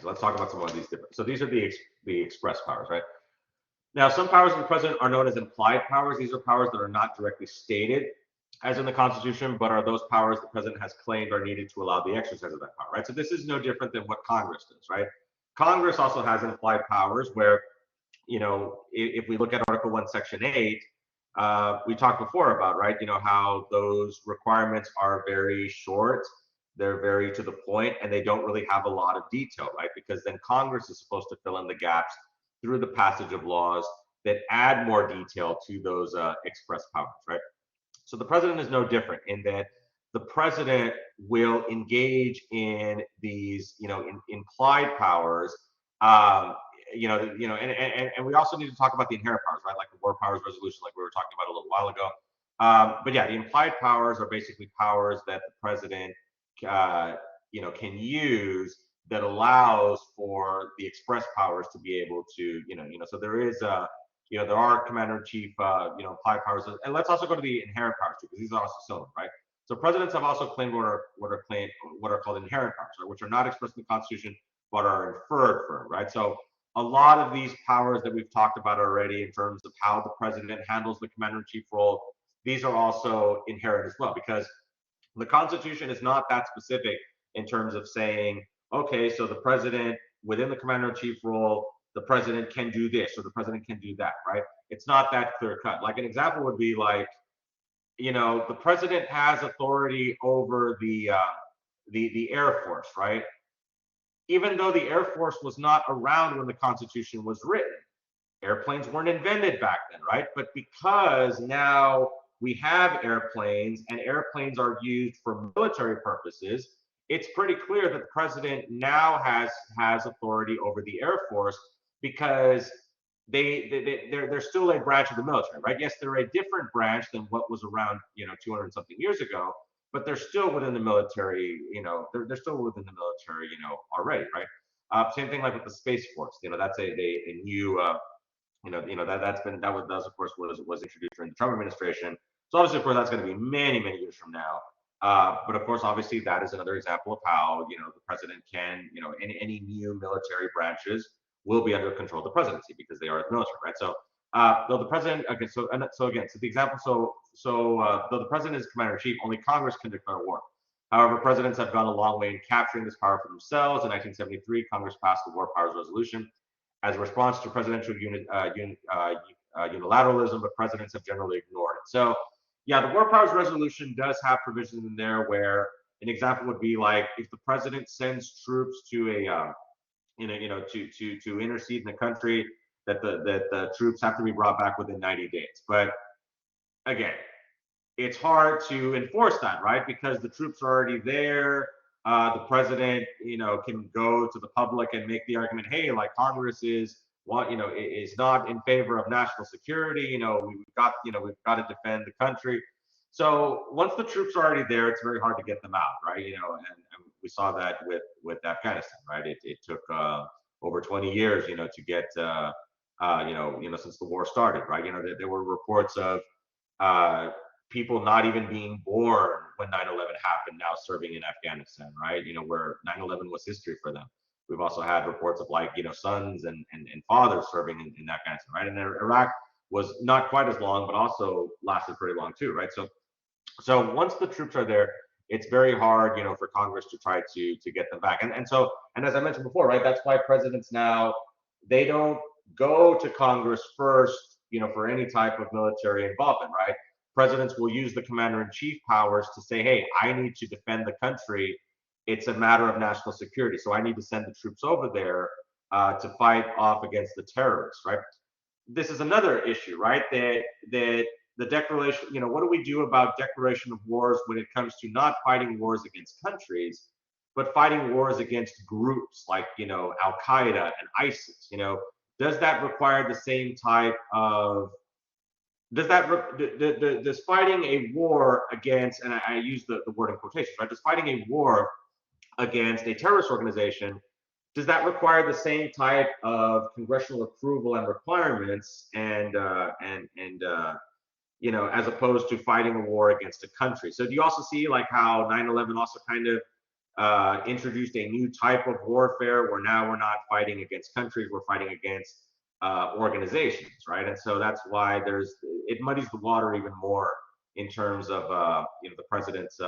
Speaker 1: So let's talk about some of these different. So these are the express powers, right? Now, some powers of the president are known as implied powers. These are powers that are not directly stated as in the Constitution, but are those powers the president has claimed are needed to allow the exercise of that power, right? So this is no different than what Congress does, right? Congress also has implied powers where, if we look at Article 1, Section 8, we talked before about, right, how those requirements are very short, they're very to the point, and they don't really have a lot of detail, right? Because then Congress is supposed to fill in the gaps through the passage of laws that add more detail to those express powers, right? So the president is no different in that the president will engage in these, implied powers. Um, and we also need to talk about the inherent powers, right? Like the war powers resolution, like we were talking about a little while ago. But yeah, the implied powers are basically powers that the president, can use that allows for the express powers to be able to, so there is there are commander-in-chief, implied powers, and let's also go to the inherent powers too, because these are also similar, right? So presidents have also claimed what are called inherent powers, right, which are not expressed in the Constitution but are inferred from, right? So a lot of these powers that we've talked about already in terms of how the president handles the commander-in-chief role, these are also inherent as well, because the Constitution is not that specific in terms of saying, okay, so the president within the commander-in-chief role, the president can do this or the president can do that, right? It's not that clear cut. Like an example would be like, the president has authority over the Air Force, right? Even though the Air Force was not around when the Constitution was written. Airplanes weren't invented back then, right? But because now we have airplanes and airplanes are used for military purposes, it's pretty clear that the president now has authority over the Air Force because they're still a branch of the military, right? Yes, they're a different branch than what was around 200 something years ago, but they're still within the military. They're still within the military, already, right? Same thing like with the Space Force. That's a new that was of course was introduced during the Trump administration. So obviously, of course, that's going to be many years from now. But of course, obviously, that is another example of how the president can any new military branches will be under control of the presidency because they are the military, right? So though the president, okay, so the example, though the president is commander in chief, only Congress can declare war. However, presidents have gone a long way in capturing this power for themselves. In 1973, Congress passed the War Powers Resolution as a response to presidential unilateralism, but presidents have generally ignored it. So, yeah, the War Powers Resolution does have provisions in there where an example would be like if the president sends troops to to intercede in the country, that the troops have to be brought back within 90 days. But again, it's hard to enforce that, right? Because the troops are already there. The president, can go to the public and make the argument, hey, like Congress is not in favor of national security. We've got to defend the country. So once the troops are already there, it's very hard to get them out, right? And we saw that with Afghanistan, right? It took over 20 years, to get since the war started, right? There were reports of people not even being born when 9/11 happened now serving in Afghanistan, right? Where 9/11 was history for them. We've also had reports of like, sons and fathers serving in Afghanistan, right? And Iraq was not quite as long, but also lasted pretty long too, right? So once the troops are there, it's very hard, for Congress to try to get them back. And as I mentioned before, right, that's why presidents now, they don't go to Congress first, for any type of military involvement, right? Presidents will use the commander-in-chief powers to say, hey, I need to defend the country. It's a matter of national security. So I need to send the troops over there to fight off against the terrorists, right? This is another issue, right? That the declaration, what do we do about declaration of wars when it comes to not fighting wars against countries, but fighting wars against groups like, Al-Qaeda and ISIS? Does that require the same type of does fighting a war against, and I use the word in quotations, right? Does fighting a war against a terrorist organization, does that require the same type of congressional approval and requirements and as opposed to fighting a war against a country? So do you also see like how 9/11 also kind of introduced a new type of warfare where now we're not fighting against countries, we're fighting against organizations, right? And so that's why it muddies the water even more in terms of the president's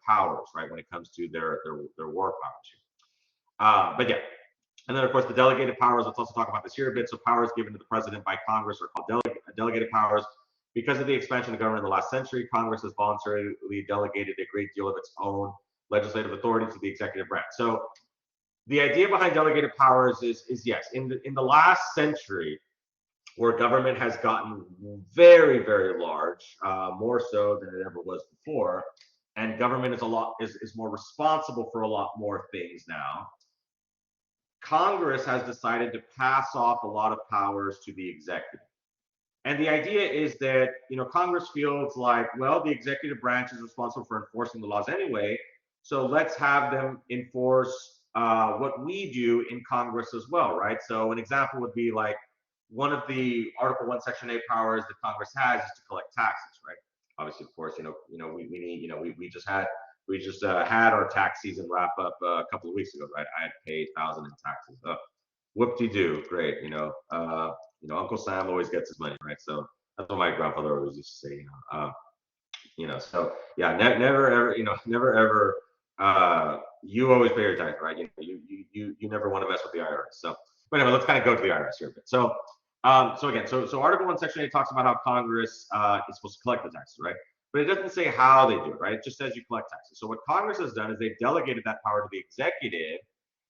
Speaker 1: powers, right, when it comes to their war powers. But yeah, and then of course the delegated powers. Let's also talk about this here a bit. So powers given to the president by Congress are called delegated powers. Because of the expansion of government in the last century, Congress has voluntarily delegated a great deal of its own legislative authority to the executive branch. So the idea behind delegated powers is yes, in the last century, where government has gotten very, very large, more so than it ever was before, and government is more responsible for a lot more things now. Congress has decided to pass off a lot of powers to the executive. And the idea is that, Congress feels like, well, the executive branch is responsible for enforcing the laws anyway, so let's have them enforce what we do in Congress as well, right? So an example would be like one of the Article 1, Section 8 powers that Congress has is to collect taxes, right? Obviously, of course, we need, we just had our tax season wrap up a couple of weeks ago, right? I had paid 1,000 in taxes. Whoop-de-doo, great, Uncle Sam always gets his money, right? So that's what my grandfather always used to say, So yeah, never ever, never ever. You always pay your tax, right? You never want to mess with the IRS. So, but anyway, let's kind of go to the IRS here a bit. So, so Article 1, Section 8 talks about how Congress is supposed to collect the taxes, right? But it doesn't say how they do it, right? It just says you collect taxes. So what Congress has done is they've delegated that power to the executive.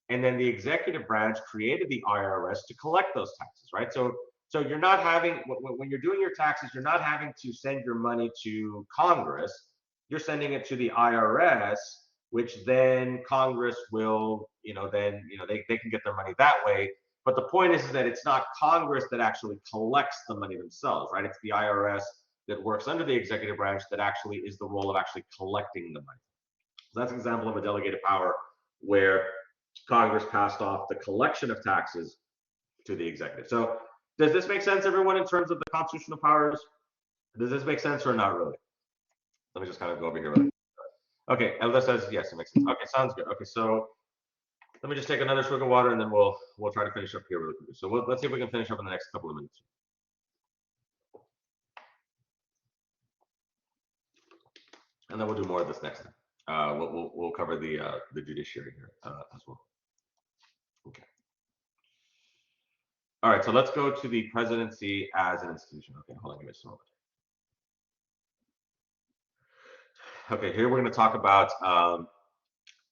Speaker 1: And then the executive branch created the IRS to collect those taxes, right? So you're not having, when you're doing your taxes, you're not having to send your money to Congress. You're sending it to the IRS, which then Congress will, they can get their money that way. But the point is that it's not Congress that actually collects the money themselves, right? It's the IRS that works under the executive branch that actually is the role of actually collecting the money. So that's an example of a delegated power where Congress passed off the collection of taxes to the executive. So does this make sense, everyone, in terms of the constitutional powers? Does this make sense or not really? Let me just kind of go over here. Okay, Elda says yes, it makes sense. Okay, sounds good. Okay, so let me just take another swig of water and then we'll try to finish up here really quickly. So let's see if we can finish up in the next couple of minutes. And then we'll do more of this next time. We'll cover the judiciary here as well. Okay. All right, so let's go to the presidency as an institution. Okay, hold on, give me a moment. Okay, here we're going to talk about,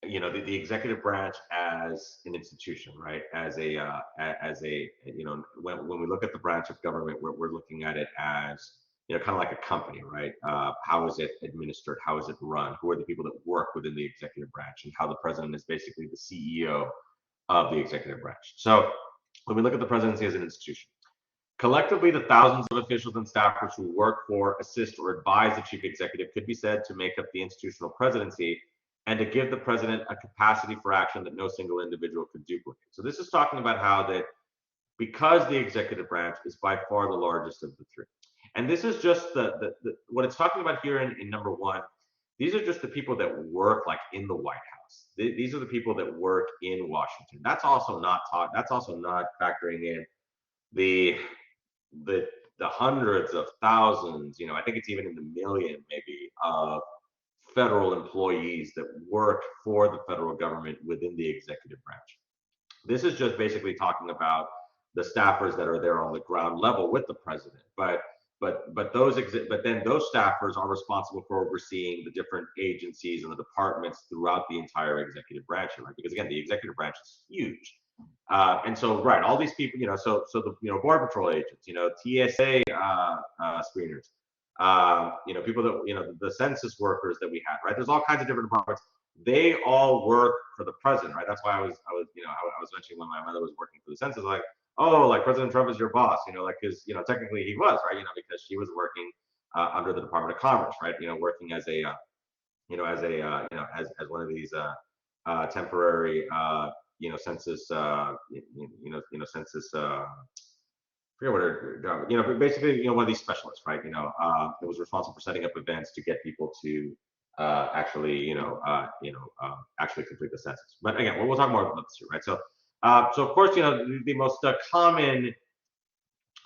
Speaker 1: the executive branch as an institution, right? As a, when we look at the branch of government, we're looking at it as, kind of like a company, right? How is it administered? How is it run? Who are the people that work within the executive branch? And how the president is basically the CEO of the executive branch. So when we look at the presidency as an institution, collectively, the thousands of officials and staffers who work for, assist, or advise the chief executive could be said to make up the institutional presidency and to give the president a capacity for action that no single individual could duplicate. So this is talking about how that because the executive branch is by far the largest of the three. And this is just what it's talking about here in number one. These are just the people that work like in the White House. These are the people that work in Washington. That's also not taught. That's also not factoring in the hundreds of thousands. I think it's even in the million maybe of federal employees that work for the federal government within the executive branch. This is just basically talking about the staffers that are there on the ground level with the president. But then those staffers are responsible for overseeing the different agencies and the departments throughout the entire executive branch, right? Because again, the executive branch is huge. And so, right, all these people, so the border patrol agents, TSA screeners, people that, the census workers that we have, right? There's all kinds of different departments. They all work for the president, right? That's why I was mentioning when my mother was working for the census, like, oh, like President Trump is your boss, because, technically he was, right? Because she was working under the Department of Commerce, right? Working as a, as one of these temporary, census, census, I forget what her job, but basically, one of these specialists, right? That was responsible for setting up events to get people to actually actually complete the census. But again, we'll talk more about this here, right? So so of course, the most common,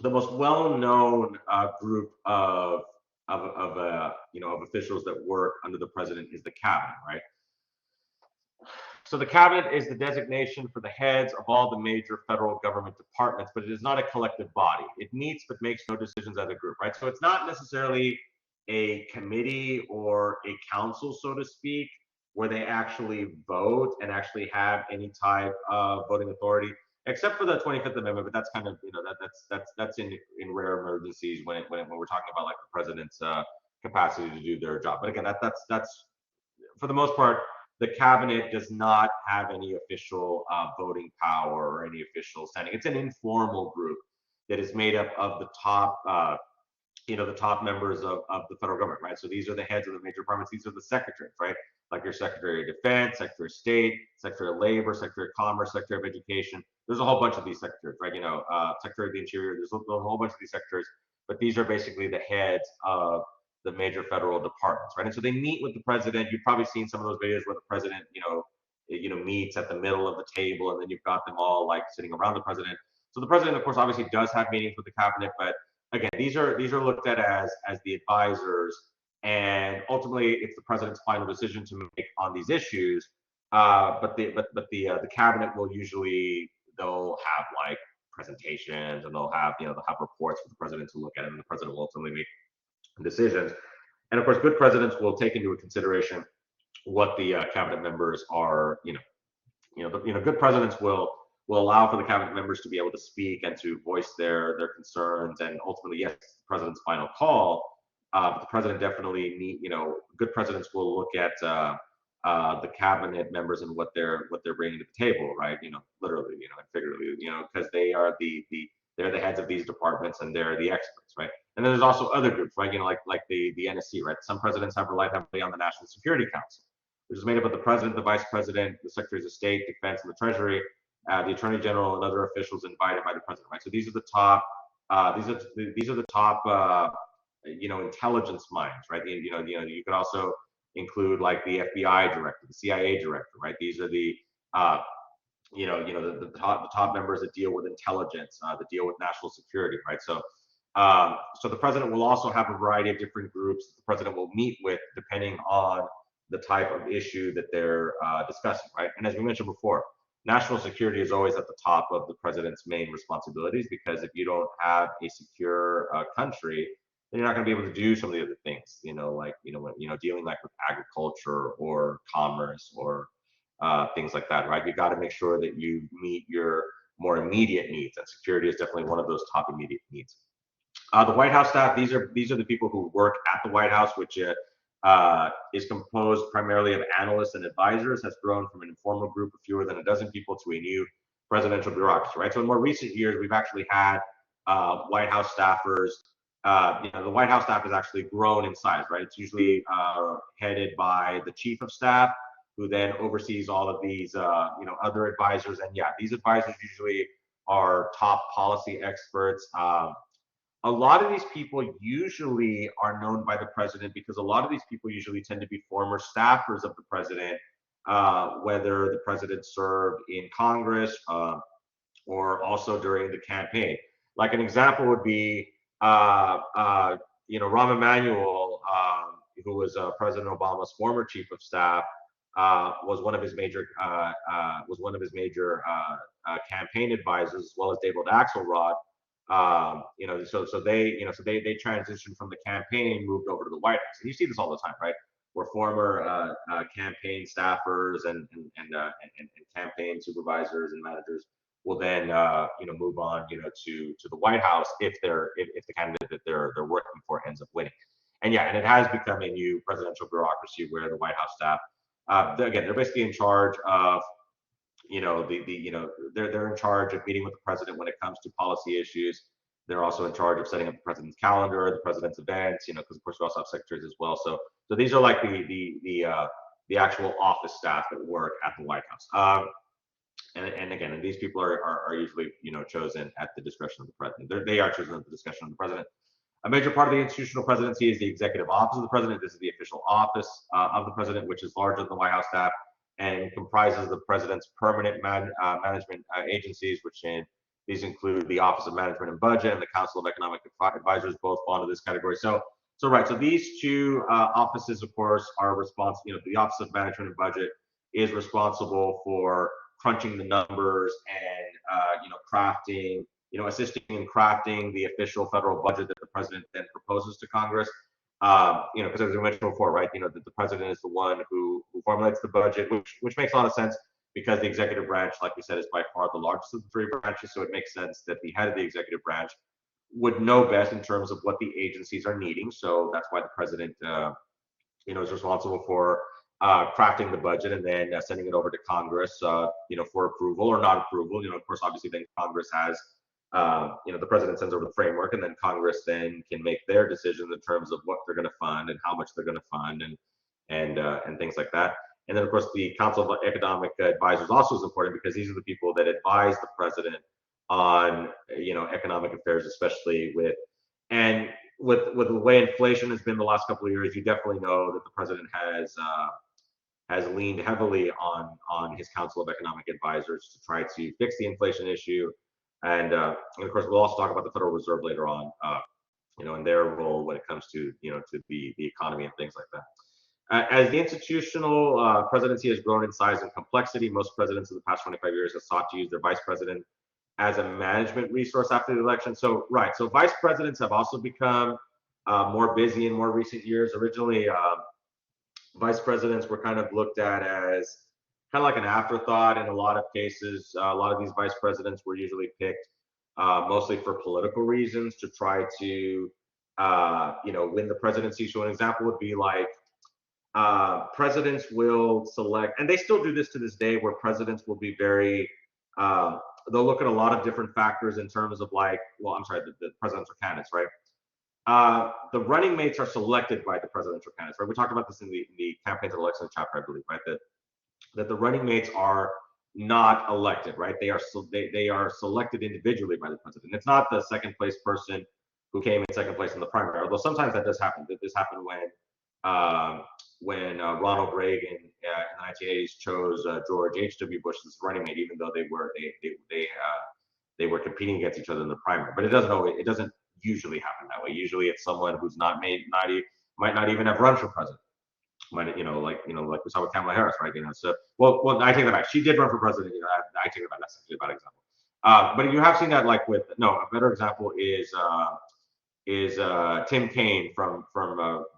Speaker 1: the most well-known group of officials that work under the president is the cabinet, right? So the cabinet is the designation for the heads of all the major federal government departments, but it is not a collective body. It meets but makes no decisions as a group, right? So it's not necessarily a committee or a council, so to speak, where they actually vote and actually have any type of voting authority, except for the 25th Amendment. But that's kind of that's in rare emergencies when we're talking about like the president's capacity to do their job. But again, that's for the most part, the cabinet does not have any official voting power or any official standing. It's an informal group that is made up of the top, the top members of the federal government, right? So these are the heads of the major departments. These are the secretaries, right? Like your Secretary of Defense, Secretary of State, Secretary of Labor, Secretary of Commerce, Secretary of Education. There's a whole bunch of these secretaries, right? Secretary of the Interior. There's a whole bunch of these secretaries, but these are basically the heads of the major federal departments, right? And so they meet with the president. You've probably seen some of those videos where the president, meets at the middle of the table, and then you've got them all like sitting around the president. So the president, of course, obviously does have meetings with the cabinet, but again, these are looked at as the advisors, and ultimately it's the president's final decision to make on these issues. But the cabinet will usually, they'll have like presentations, and they'll have reports for the president to look at, and the president will ultimately make decisions. And of course, good presidents will take into consideration what the cabinet members are. Good presidents will allow for the cabinet members to be able to speak and to voice their concerns. And ultimately, yes, it's the president's final call. But the president definitely good presidents will look at the cabinet members and what they're bringing to the table, right? Literally, and figuratively, because they are they're the heads of these departments, and they're the experts, right? And then there's also other groups, right? Like the NSC, right? Some presidents have relied heavily on the National Security Council, which is made up of the president, the vice president, the secretaries of state, defense, and the treasury, the attorney general, and other officials invited by the president, right? So these are the top, intelligence minds, right? You could also include like the FBI director, the CIA director, right? These are the the top members that deal with intelligence, that deal with national security, right? So the president will also have a variety of different groups that the president will meet with depending on the type of issue that they're discussing, right? And as we mentioned before, national security is always at the top of the president's main responsibilities, because if you don't have a secure country, then you're not going to be able to do some of the other things, dealing like with agriculture or commerce or things like that, right? You got to make sure that you meet your more immediate needs, and security is definitely one of those top immediate needs. The White House staff, these are the people who work at the White House, which is composed primarily of analysts and advisors, has grown from an informal group of fewer than a dozen people to a new presidential bureaucracy, right? So in more recent years, we've actually had White House staffers. The White House staff has actually grown in size, right? It's usually headed by the chief of staff, who then oversees all of these, other advisors. And yeah, these advisors usually are top policy experts. A lot of these people usually are known by the president, because a lot of these people usually tend to be former staffers of the president, whether the president served in Congress or also during the campaign. Like an example would be, Rahm Emanuel, who was President Obama's former chief of staff, was one of his major campaign advisors, as well as David Axelrod. So they transitioned from the campaign, moved over to the White House, and you see this all the time, right? Where former campaign staffers and campaign supervisors and managers will then move on to the White House if the candidate that they're working for ends up winning. And yeah, and it has become a new presidential bureaucracy where the White House staff, again, they're basically in charge of they're in charge of meeting with the president when it comes to policy issues. They're also in charge of setting up the president's calendar, the president's events, because of course we also have secretaries as well. So these are like the actual office staff that work at the White House. And again, these people are usually chosen at the discretion of the president. They are chosen at the discretion of the president. A major part of the institutional presidency is the executive office of the president. This is the official office of the president, which is larger than the White House staff and comprises the president's permanent management agencies, these include the Office of Management and Budget and the Council of Economic Advisors, both fall into this category. So these two offices, of course, are responsible. The Office of Management and Budget is responsible for crunching the numbers and crafting, assisting in crafting the official federal budget that the president then proposes to Congress. Because as we mentioned before, right, the president is the one who formulates the budget, which makes a lot of sense because the executive branch, like we said, is by far the largest of the three branches. So it makes sense that the head of the executive branch would know best in terms of what the agencies are needing. So that's why the president, is responsible for crafting the budget and then sending it over to Congress, for approval or not approval. Of course, obviously, then Congress has, the president sends over the framework, and then Congress then can make their decisions in terms of what they're going to fund and how much they're going to fund and things like that. And then, of course, the Council of Economic Advisors also is important because these are the people that advise the president on, economic affairs, especially with the way inflation has been the last couple of years. You definitely know that the president has leaned heavily on his Council of Economic Advisors to try to fix the inflation issue. And of course, we'll also talk about the Federal Reserve later on, and their role when it comes to, to the economy and things like that. As the institutional presidency has grown in size and complexity, most presidents of the past 25 years have sought to use their vice president as a management resource after the election. So vice presidents have also become more busy in more recent years. Originally, vice presidents were kind of looked at as kind of like an afterthought in a lot of cases. A lot of these vice presidents were usually picked mostly for political reasons to try to, win the presidency. So an example would be like presidents will select, and they still do this to this day, where presidents will be very, they'll look at a lot of different factors in terms of the presidents or candidates, right? The running mates are selected by the presidential candidates, right? We talked about this in the campaigns and elections chapter, I believe, right? That the running mates are not elected, right? They are selected individually by the president. It's not the second place person who came in second place in the primary, although sometimes that does happen. This happened when Ronald Reagan in the 1980s chose George H.W. Bush as running mate, even though they were competing against each other in the primary. But it doesn't usually happen that way. Usually it's someone who's might not even have run for president. Like we saw with Kamala Harris, right? So well, I take that back. She did run for president. I take it back. That's actually a bad example. But you have seen that, like a better example is Tim Kaine from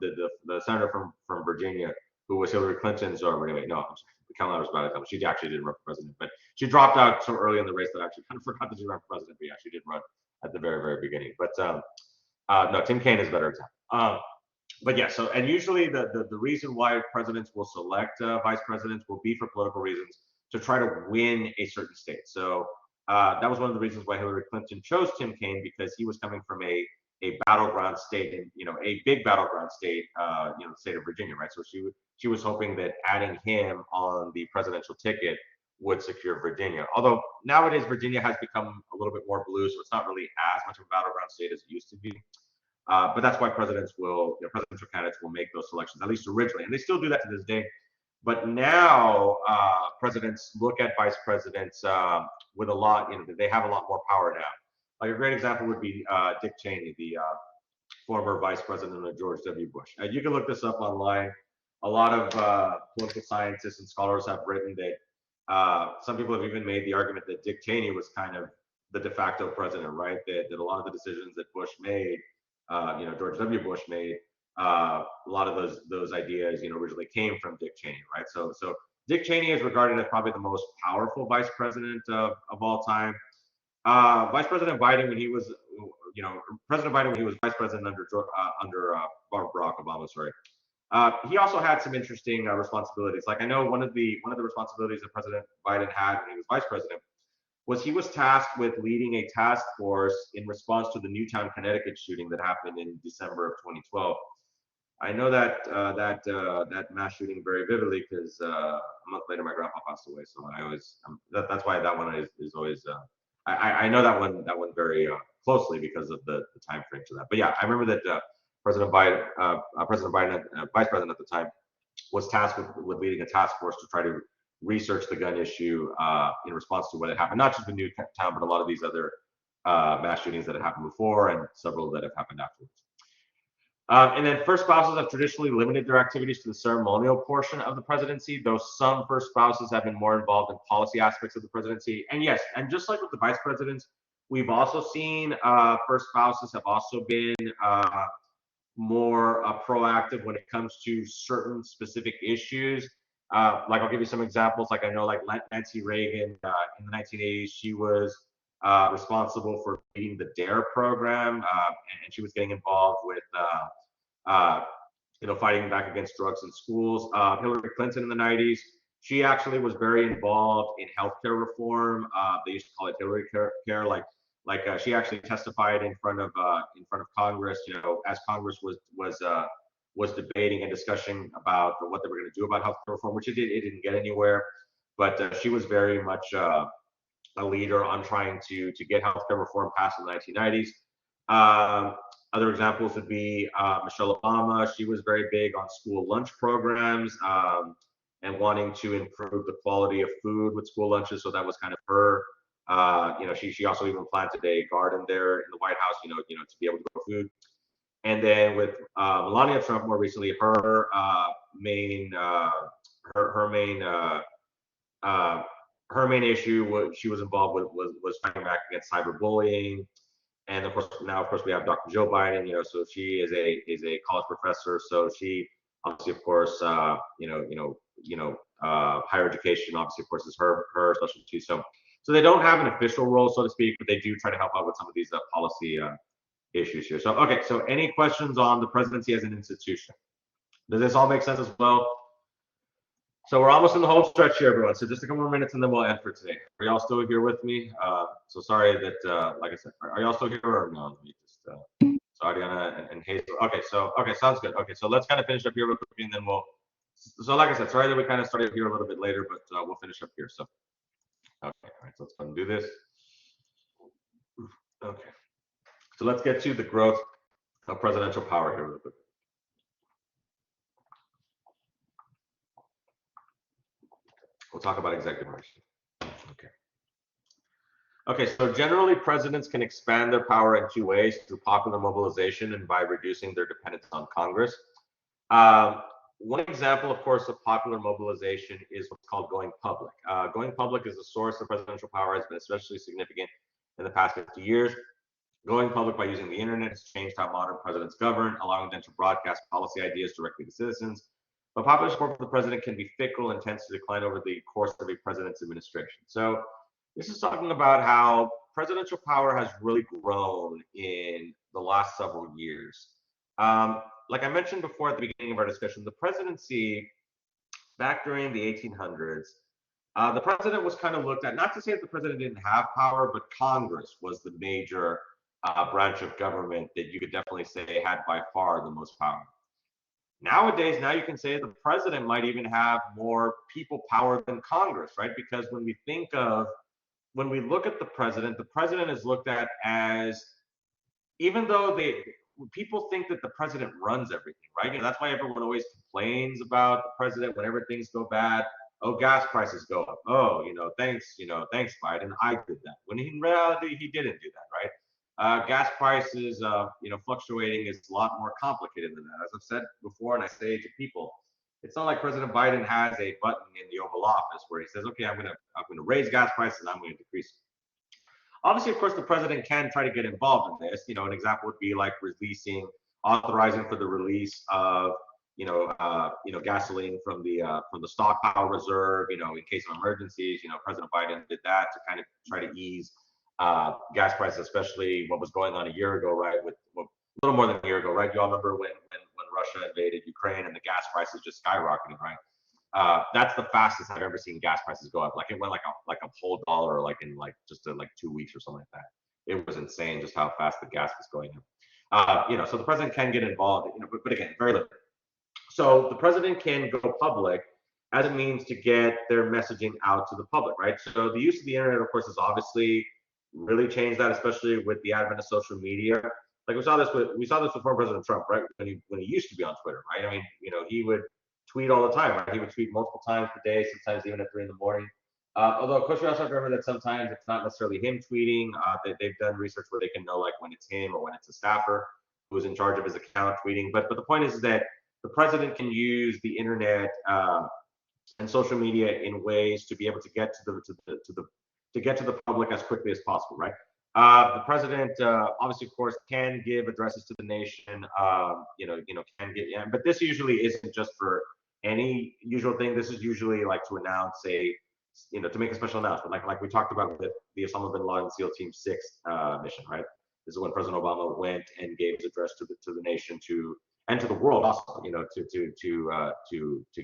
Speaker 1: the senator from Virginia, who was Hillary Clinton's running mate. No, I'm sorry, Kamala Harris was a bad example. She actually didn't run for president, but she dropped out so early in the race that I actually kind of forgot that she ran for president. But yeah, she did run at the very, very beginning. But no, Tim Kaine is a better example. But yeah, so and usually the reason why presidents will select vice presidents will be for political reasons, to try to win a certain state. So that was one of the reasons why Hillary Clinton chose Tim Kaine, because he was coming from a battleground state, and a big battleground state, the state of Virginia, right? So she was hoping that adding him on the presidential ticket would secure Virginia. Although nowadays Virginia has become a little bit more blue, so it's not really as much of a battleground state as it used to be. But that's why presidential candidates will make those selections, at least originally, and they still do that to this day. But now presidents look at vice presidents with a lot, they have a lot more power now. Like a great example would be Dick Cheney, the former vice president of George W. Bush. You can look this up online. A lot of political scientists and scholars have written that some people have even made the argument that Dick Cheney was kind of the de facto president, right? That a lot of the decisions that Bush made, George W. Bush made, a lot of those ideas, originally came from Dick Cheney, right? So Dick Cheney is regarded as probably the most powerful vice president of all time. Vice President Biden, when he was, President Biden when he was vice president under Barack Obama, sorry. He also had some interesting responsibilities. Like I know one of the responsibilities that President Biden had when he was vice president was he was tasked with leading a task force in response to the Newtown, Connecticut shooting that happened in December of 2012. I know that mass shooting very vividly because a month later my grandpa passed away. So that's why that one is always I know that one very closely because of the time frame to that. But yeah, I remember that President Biden, Vice President at the time, was tasked with leading a task force to try to research the gun issue in response to what had happened, not just in Newtown, but a lot of these other mass shootings that had happened before and several that have happened afterwards. And then first spouses have traditionally limited their activities to the ceremonial portion of the presidency, though some first spouses have been more involved in policy aspects of the presidency. And yes, and just like with the vice presidents, we've also seen first spouses have also been more proactive when it comes to certain specific issues. Like I'll give you some examples. Like I know, like Nancy Reagan in the 1980s, she was responsible for leading the DARE program, and she was getting involved with fighting back against drugs in schools. Hillary Clinton in the 90s, she actually was very involved in healthcare reform. They used to call it Hillary Care. She actually testified in front of Congress, as Congress was debating and discussing about what they were going to do about healthcare reform, which it didn't get anywhere. But she was very much a leader on trying to get healthcare reform passed in the 1990s. Other examples would be Michelle Obama. She was very big on school lunch programs and wanting to improve the quality of food with school lunches. So that was kind of her. She also even planted a garden there in the White House, to be able to grow food. And then with Melania Trump, more recently, her main issue she was involved with was fighting back against cyberbullying. And of course, we have Dr. Joe Biden. So she is a college professor. So she obviously, of course, higher education, obviously, of course, is her specialty. So they don't have an official role, so to speak, but they do try to help out with some of these policy issues here. So, okay, so any questions on the presidency as an institution? Does this all make sense as well? So we're almost in the home stretch here, everyone. So just a couple more minutes and then we'll end for today. Are y'all still here with me? So sorry that, like I said, are y'all still here or no? Let me just, so Ariana and Hazel. Okay, sounds good. Okay, so let's kind of finish up here real quickly and then so like I said, sorry that we kind of started here a little bit later, but we'll finish up here. So, okay, all right, so let's go and do this. Okay, so let's get to the growth of presidential power here real quick. We'll talk about executive branch. Okay, so generally presidents can expand their power in two ways: through popular mobilization and by reducing their dependence on Congress. One example, of course, of popular mobilization is what's called going public. Going public is a source of presidential power, has been especially significant in the past 50 years. Going public by using the internet has changed how modern presidents govern, allowing them to broadcast policy ideas directly to citizens. But popular support for the president can be fickle and tends to decline over the course of a president's administration. So this is talking about how presidential power has really grown in the last several years. Like I mentioned before at the beginning of our discussion, the presidency back during the 1800s, the president was kind of looked at, not to say that the president didn't have power, but Congress was the major branch of government that you could definitely say had by far the most power. Nowadays, now you can say the president might even have more people power than Congress, right? Because when we look at the president is looked at as, even though people think that the president runs everything, right? That's why everyone always complains about the president whenever things go bad. Oh, gas prices go up. Oh, thanks Biden, I did that. When in reality, he didn't do that, right? Gas prices, fluctuating is a lot more complicated than that. As I've said before, and I say to people, it's not like President Biden has a button in the Oval Office where he says, okay, I'm gonna raise gas prices, I'm going to decrease them. Obviously, of course, the president can try to get involved in this. An example would be like authorizing for the release of, gasoline from the stockpile reserve, in case of emergencies. President Biden did that to kind of try to ease gas prices, especially what was going on a year ago, right? A little more than a year ago, right? You all remember when Russia invaded Ukraine and the gas prices just skyrocketed, right? That's the fastest I've ever seen gas prices go up. Like it went like a whole dollar, like in just 2 weeks or something like that. It was insane just how fast the gas was going up. So the president can get involved, but again, very little. So the president can go public as a means to get their messaging out to the public, right? So the use of the internet, of course, is obviously really changed that, especially with the advent of social media. Like we saw this before President Trump, right? When he used to be on Twitter, right? I mean, he would tweet all the time, right? He would tweet multiple times per day, sometimes even at 3 in the morning. Although, of course, we also have to remember that sometimes it's not necessarily him tweeting. They've done research where they can know, like, when it's him or when it's a staffer who's in charge of his account tweeting. But the point is that the president can use the internet and social media in ways to be able to get to the public as quickly as possible, right? The president, obviously, of course, can give addresses to the nation. Can get, yeah, but this usually isn't just for any usual thing. This is usually like to announce to make a special announcement, like we talked about with the Osama bin Laden SEAL Team 6 mission, right? This is when President Obama went and gave his address to the nation and to the world also, to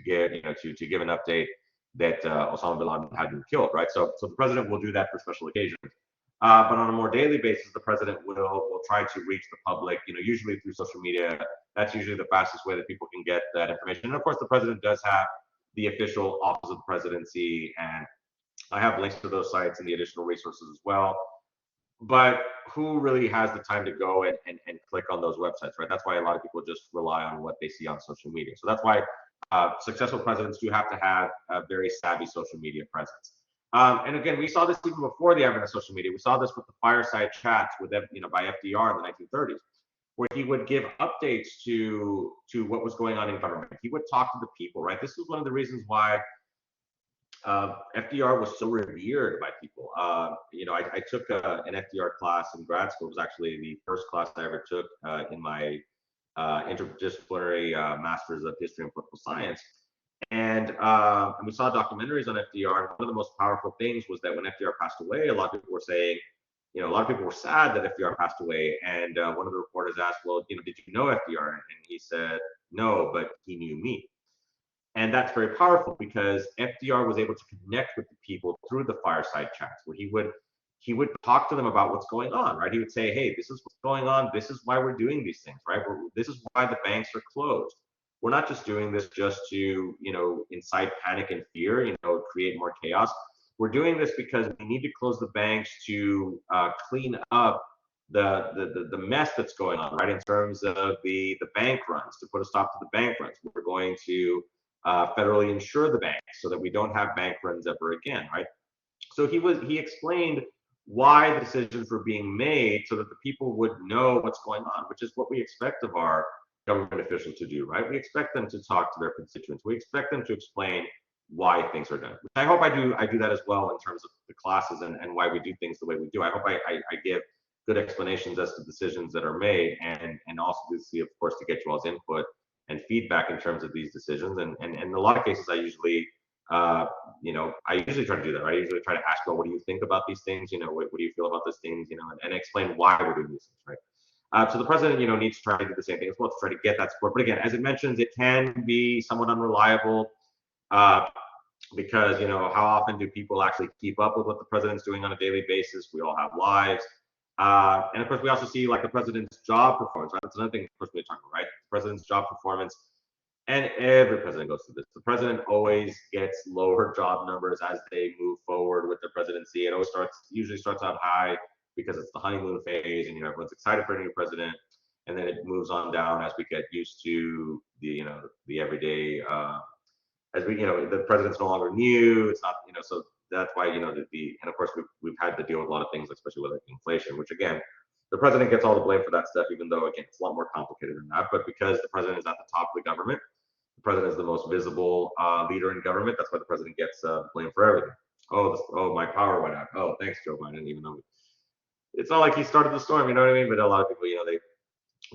Speaker 1: give an update that Osama bin Laden had been killed, right? So the president will do that for special occasions. But on a more daily basis, the president will try to reach the public, usually through social media. That's usually the fastest way that people can get that information. And of course, the president does have the official office of the presidency, and I have links to those sites and the additional resources as well. But who really has the time to go and click on those websites, right? That's why a lot of people just rely on what they see on social media. So that's why successful presidents do have to have a very savvy social media presence. And again, we saw this even before the advent of social media. We saw this with the fireside chats by FDR in the 1930s, where he would give updates to what was going on in government. He would talk to the people, right? This was one of the reasons why FDR was so revered by people. I took an FDR class in grad school. It was actually the first class I ever took in my interdisciplinary Masters of History and Political Science. And we saw documentaries on FDR. And one of the most powerful things was that when FDR passed away, a lot of people were saying, a lot of people were sad that FDR passed away. And one of the reporters asked, well, did you know FDR? And he said, no, but he knew me. And that's very powerful because FDR was able to connect with the people through the fireside chats, where he would talk to them about what's going on, right? He would say, hey, this is what's going on. This is why we're doing these things, right? This is why the banks are closed. We're not just doing this just to, incite panic and fear, create more chaos. We're doing this because we need to close the banks to clean up the mess that's going on, right? In terms of the bank runs, to put a stop to the bank runs. We're going to federally insure the banks so that we don't have bank runs ever again, right? So he explained why the decisions were being made so that the people would know what's going on, which is what we expect of our government officials to do, right? We expect them to talk to their constituents. We expect them to explain why things are done. I hope I do that as well in terms of the classes and why we do things the way we do. I hope I give good explanations as to decisions that are made, and also to see, of course, to get you all's input and feedback in terms of these decisions. And in a lot of cases, I usually try to do that. Right? I usually try to ask, well, what do you think about these things? What do you feel about these things? And explain why we're doing these things, right? So the president, needs to try to do the same thing as well, to try to get that support. But again, as it mentions, it can be somewhat unreliable because, how often do people actually keep up with what the president's doing on a daily basis? We all have lives. And of course, we also see like the president's job performance, right? That's another thing, of course, we're talking about, right? The president's job performance, and every president goes through this. The president always gets lower job numbers as they move forward with their presidency. It always usually starts out high because it's the honeymoon phase, and everyone's excited for a new president, and then it moves on down as we get used to the everyday. As the president's no longer new. It's not, so that's why and of course we've had to deal with a lot of things, especially with like inflation, which again, the president gets all the blame for that stuff, even though again it's a lot more complicated than that. But because the president is at the top of the government, the president is the most visible leader in government. That's why the president gets blamed for everything. Oh, my power went out. Oh, thanks, Joe Biden. Even though it's not like he started the storm, you know what I mean? But a lot of people,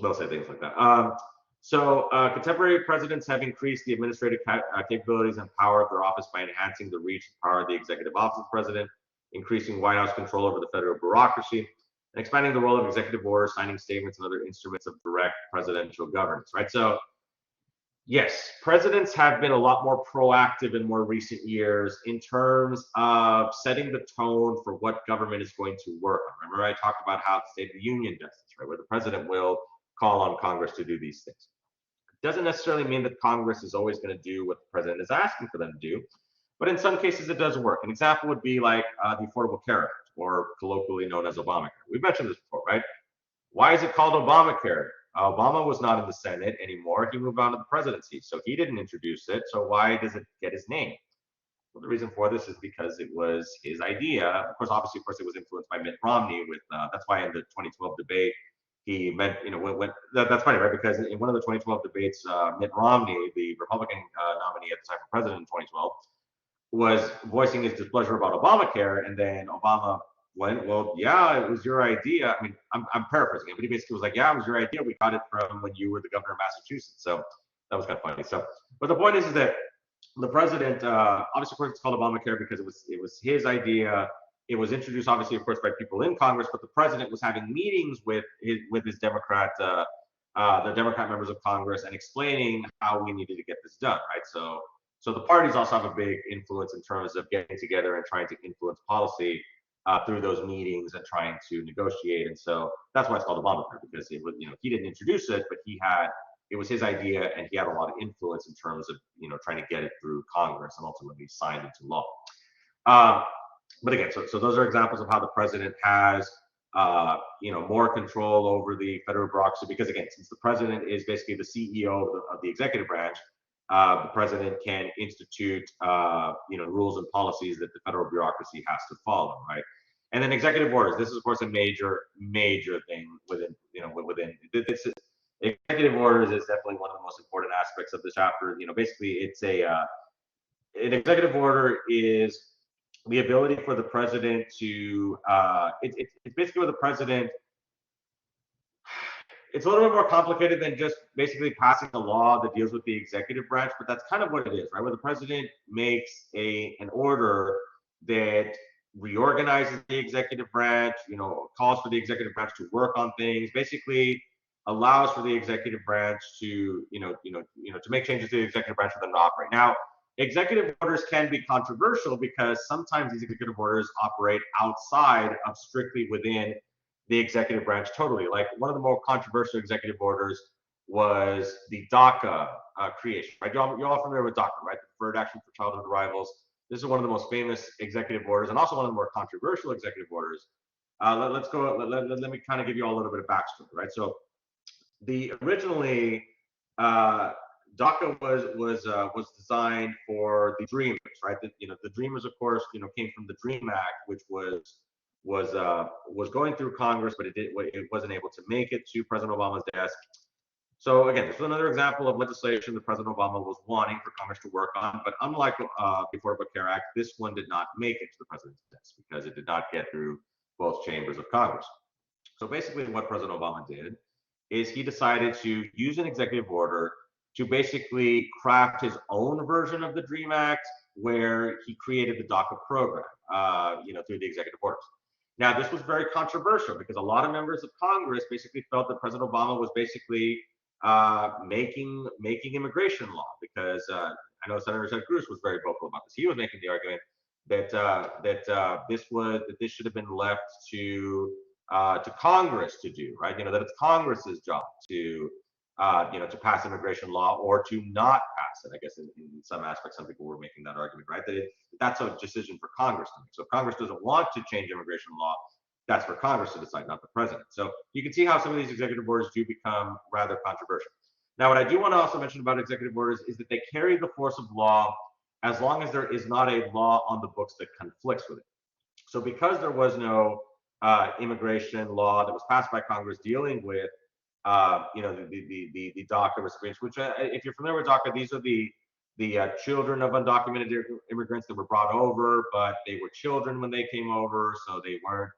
Speaker 1: they'll say things like that. So contemporary presidents have increased the administrative capabilities and power of their office by enhancing the reach and power of the executive office of the president, increasing White House control over the federal bureaucracy, and expanding the role of executive orders, signing statements, and other instruments of direct presidential governance, right? So yes, presidents have been a lot more proactive in more recent years in terms of setting the tone for what government is going to work on. Remember, I talked about how the State of the Union does this, right? Where the president will call on Congress to do these things. It doesn't necessarily mean that Congress is always going to do what the president is asking for them to do, but in some cases it does work. An example would be like the Affordable Care Act, or colloquially known as Obamacare. We've mentioned this before, right? Why is it called Obamacare? Obama was not in the Senate anymore. He moved on to the presidency, so he didn't introduce it. So why does it get his name? Well, the reason for this is because it was his idea. Of course, obviously, of course, it was influenced by Mitt Romney. That's why in the 2012 debate, he meant, that's funny, right? Because in one of the 2012 debates, Mitt Romney, the Republican nominee at the time for president in 2012, was voicing his displeasure about Obamacare, and then Obama went, "Well, yeah, it was your idea." I mean, I'm paraphrasing it, but he basically was like, "Yeah, it was your idea. We got it from when you were the governor of Massachusetts." So that was kind of funny. So, but the point is that the president, obviously, of course, it's called Obamacare because it was his idea. It was introduced, obviously, of course, by people in Congress, but the president was having meetings with his Democrat, the Democrat members of Congress, and explaining how we needed to get this done, right? So the parties also have a big influence in terms of getting together and trying to influence policy through those meetings and trying to negotiate. And so that's why it's called Obamacare, because it was, he didn't introduce it, but it was his idea, and he had a lot of influence in terms of trying to get it through Congress and ultimately signed into law. But again, so those are examples of how the president has more control over the federal bureaucracy, because again, since the president is basically the CEO of the executive branch, the president can institute rules and policies that the federal bureaucracy has to follow, right? And then executive orders. This is of course a major thing within this. Executive orders is definitely one of the most important aspects of the chapter. Basically, it's an executive order is the ability for the president to it's basically where the president, it's a little bit more complicated than just basically passing a law that deals with the executive branch, but that's kind of what it is, right? Where the president makes an order that reorganizes the executive branch, calls for the executive branch to work on things, basically allows for the executive branch to, to make changes to the executive branch for them to operate. Now, executive orders can be controversial because sometimes these executive orders operate outside of strictly within the executive branch totally. Like one of the more controversial executive orders was the DACA creation, right? You're all familiar with DACA, right? The Deferred Action for Childhood Arrivals. This is one of the most famous executive orders and also one of the more controversial executive orders. Let's go. Let me kind of give you all a little bit of backstory, right? So the originally DACA was designed for the Dreamers, right? The Dreamers, of course, came from the Dream Act, which was going through Congress, but it wasn't able to make it to President Obama's desk. So again, this is another example of legislation that President Obama was wanting for Congress to work on, but unlike the Affordable Care Act, this one did not make it to the president's desk because it did not get through both chambers of Congress. So basically what President Obama did is he decided to use an executive order to basically craft his own version of the Dream Act, where he created the DACA program, through the executive orders. Now, this was very controversial because a lot of members of Congress basically felt that President Obama was basically making immigration law, because I know Senator Ted Cruz was very vocal about this. He was making the argument that this should have been left to Congress to do, right? That it's Congress's job to to pass immigration law or to not pass it. I guess in some aspects, some people were making that argument, right? That's a decision for Congress to make. So if Congress doesn't want to change immigration law, that's for Congress to decide, not the president. So you can see how some of these executive orders do become rather controversial. Now, what I do want to also mention about executive orders is that they carry the force of law as long as there is not a law on the books that conflicts with it. So because there was no immigration law that was passed by Congress dealing with the DACA recipients, which if you're familiar with DACA, these are the children of undocumented immigrants that were brought over, but they were children when they came over, so they weren't.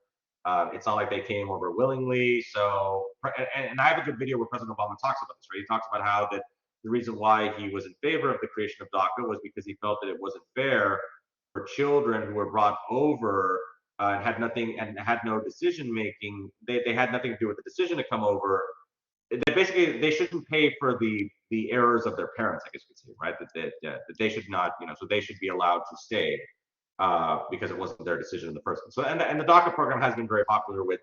Speaker 1: It's not like they came over willingly. So, and I have a good video where President Obama talks about this, right? He talks about how that the reason why he was in favor of the creation of DACA was because he felt that it wasn't fair for children who were brought over and had nothing and had no decision making. They had nothing to do with the decision to come over. They shouldn't pay for the errors of their parents, I guess you could say, right? That they should not, so they should be allowed to stay because it wasn't their decision in the first place. So and the DACA program has been very popular with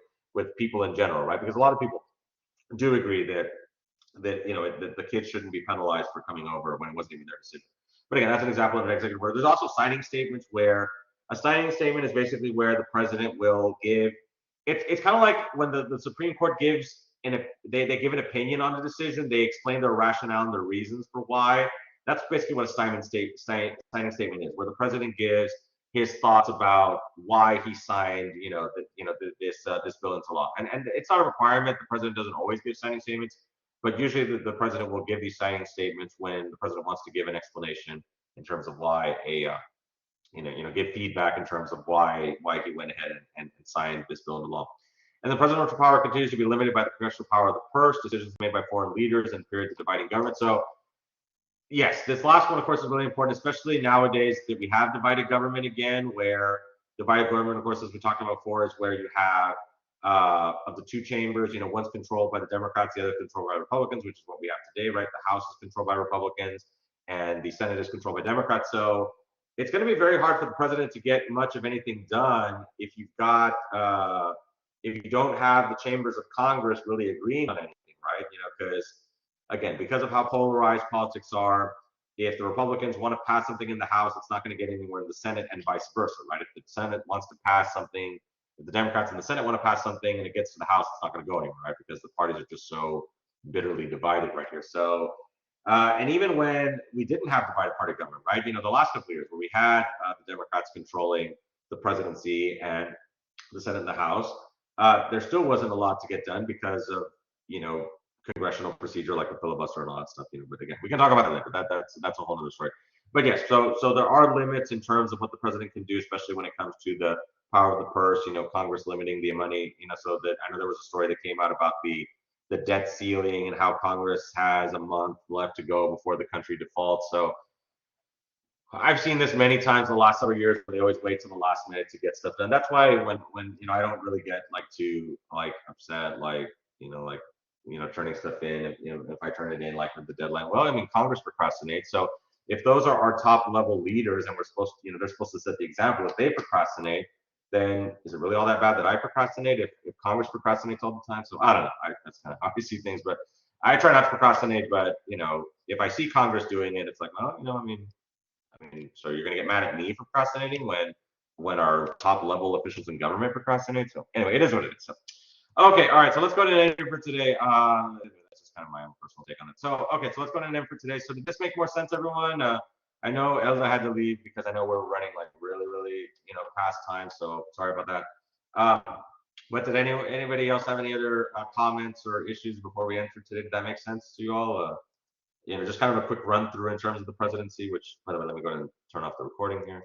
Speaker 1: people in general, right? Because a lot of people do agree that the kids shouldn't be penalized for coming over when it wasn't even their decision. But again, that's an example of an executive order. There's also signing statements where A signing statement is basically where the president will give. It's kind of like when the Supreme Court gives they give an opinion on the decision. They explain their rationale and their reasons for why. That's basically what a signing statement is, where the president gives his thoughts about why he signed, this bill into law. And it's not a requirement. The president doesn't always give signing statements, but usually the president will give these signing statements when the president wants to give an explanation in terms of why give feedback in terms of why he went ahead and signed this bill into law. And the presidential power continues to be limited by the congressional power of the purse, decisions made by foreign leaders, and periods of dividing government. So yes, this last one, of course, is really important, especially nowadays that we have divided government again, where divided government, of course, as we talked about before, is where you have of the two chambers, one's controlled by the Democrats, the other controlled by Republicans, which is what we have today, right? The House is controlled by Republicans and the Senate is controlled by Democrats. So it's going to be very hard for the president to get much of anything done if if you don't have the chambers of Congress really agreeing on anything, right? Because of how polarized politics are, if the Republicans want to pass something in the House, it's not going to get anywhere in the Senate, and vice versa, right? If the Senate wants to pass something, if the Democrats in the Senate want to pass something and it gets to the House, it's not going to go anywhere, right? Because the parties are just so bitterly divided right here. So, and even when we didn't have divided party government, right? The last couple of years where we had the Democrats controlling the presidency and the Senate and the House, there still wasn't a lot to get done because of congressional procedure like the filibuster and all that stuff. But again, we can talk about it later. That's a whole other story. But yes, so there are limits in terms of what the president can do, especially when it comes to the power of the purse. Congress limiting the money. So that I know there was a story that came out about the debt ceiling and how Congress has a month left to go before the country defaults. So I've seen this many times in the last several years where they always wait till the last minute to get stuff done. That's why when I don't really get too upset turning stuff in if I turn it in with the deadline. Well, I mean Congress procrastinates. So if those are our top level leaders and we're supposed to, they're supposed to set the example. If they procrastinate, then is it really all that bad that I procrastinate if Congress procrastinates all the time? So I don't know. That's kind of how I see things, but I try not to procrastinate. But if I see Congress doing it, it's like, well, so you're gonna get mad at me for procrastinating when our top level officials in government procrastinate. So anyway, it is what it is. So okay, all right. So let's go to an end for today. That's just kind of my own personal take on it. So okay, so let's go to an end for today. So did this make more sense, everyone? I know Elza had to leave because I know we're running really past time. So sorry about that. But did anybody else have any other comments or issues before we end for today? Did that make sense to you all? Just kind of a quick run through in terms of the presidency, which, by the way, let me go ahead and turn off the recording here.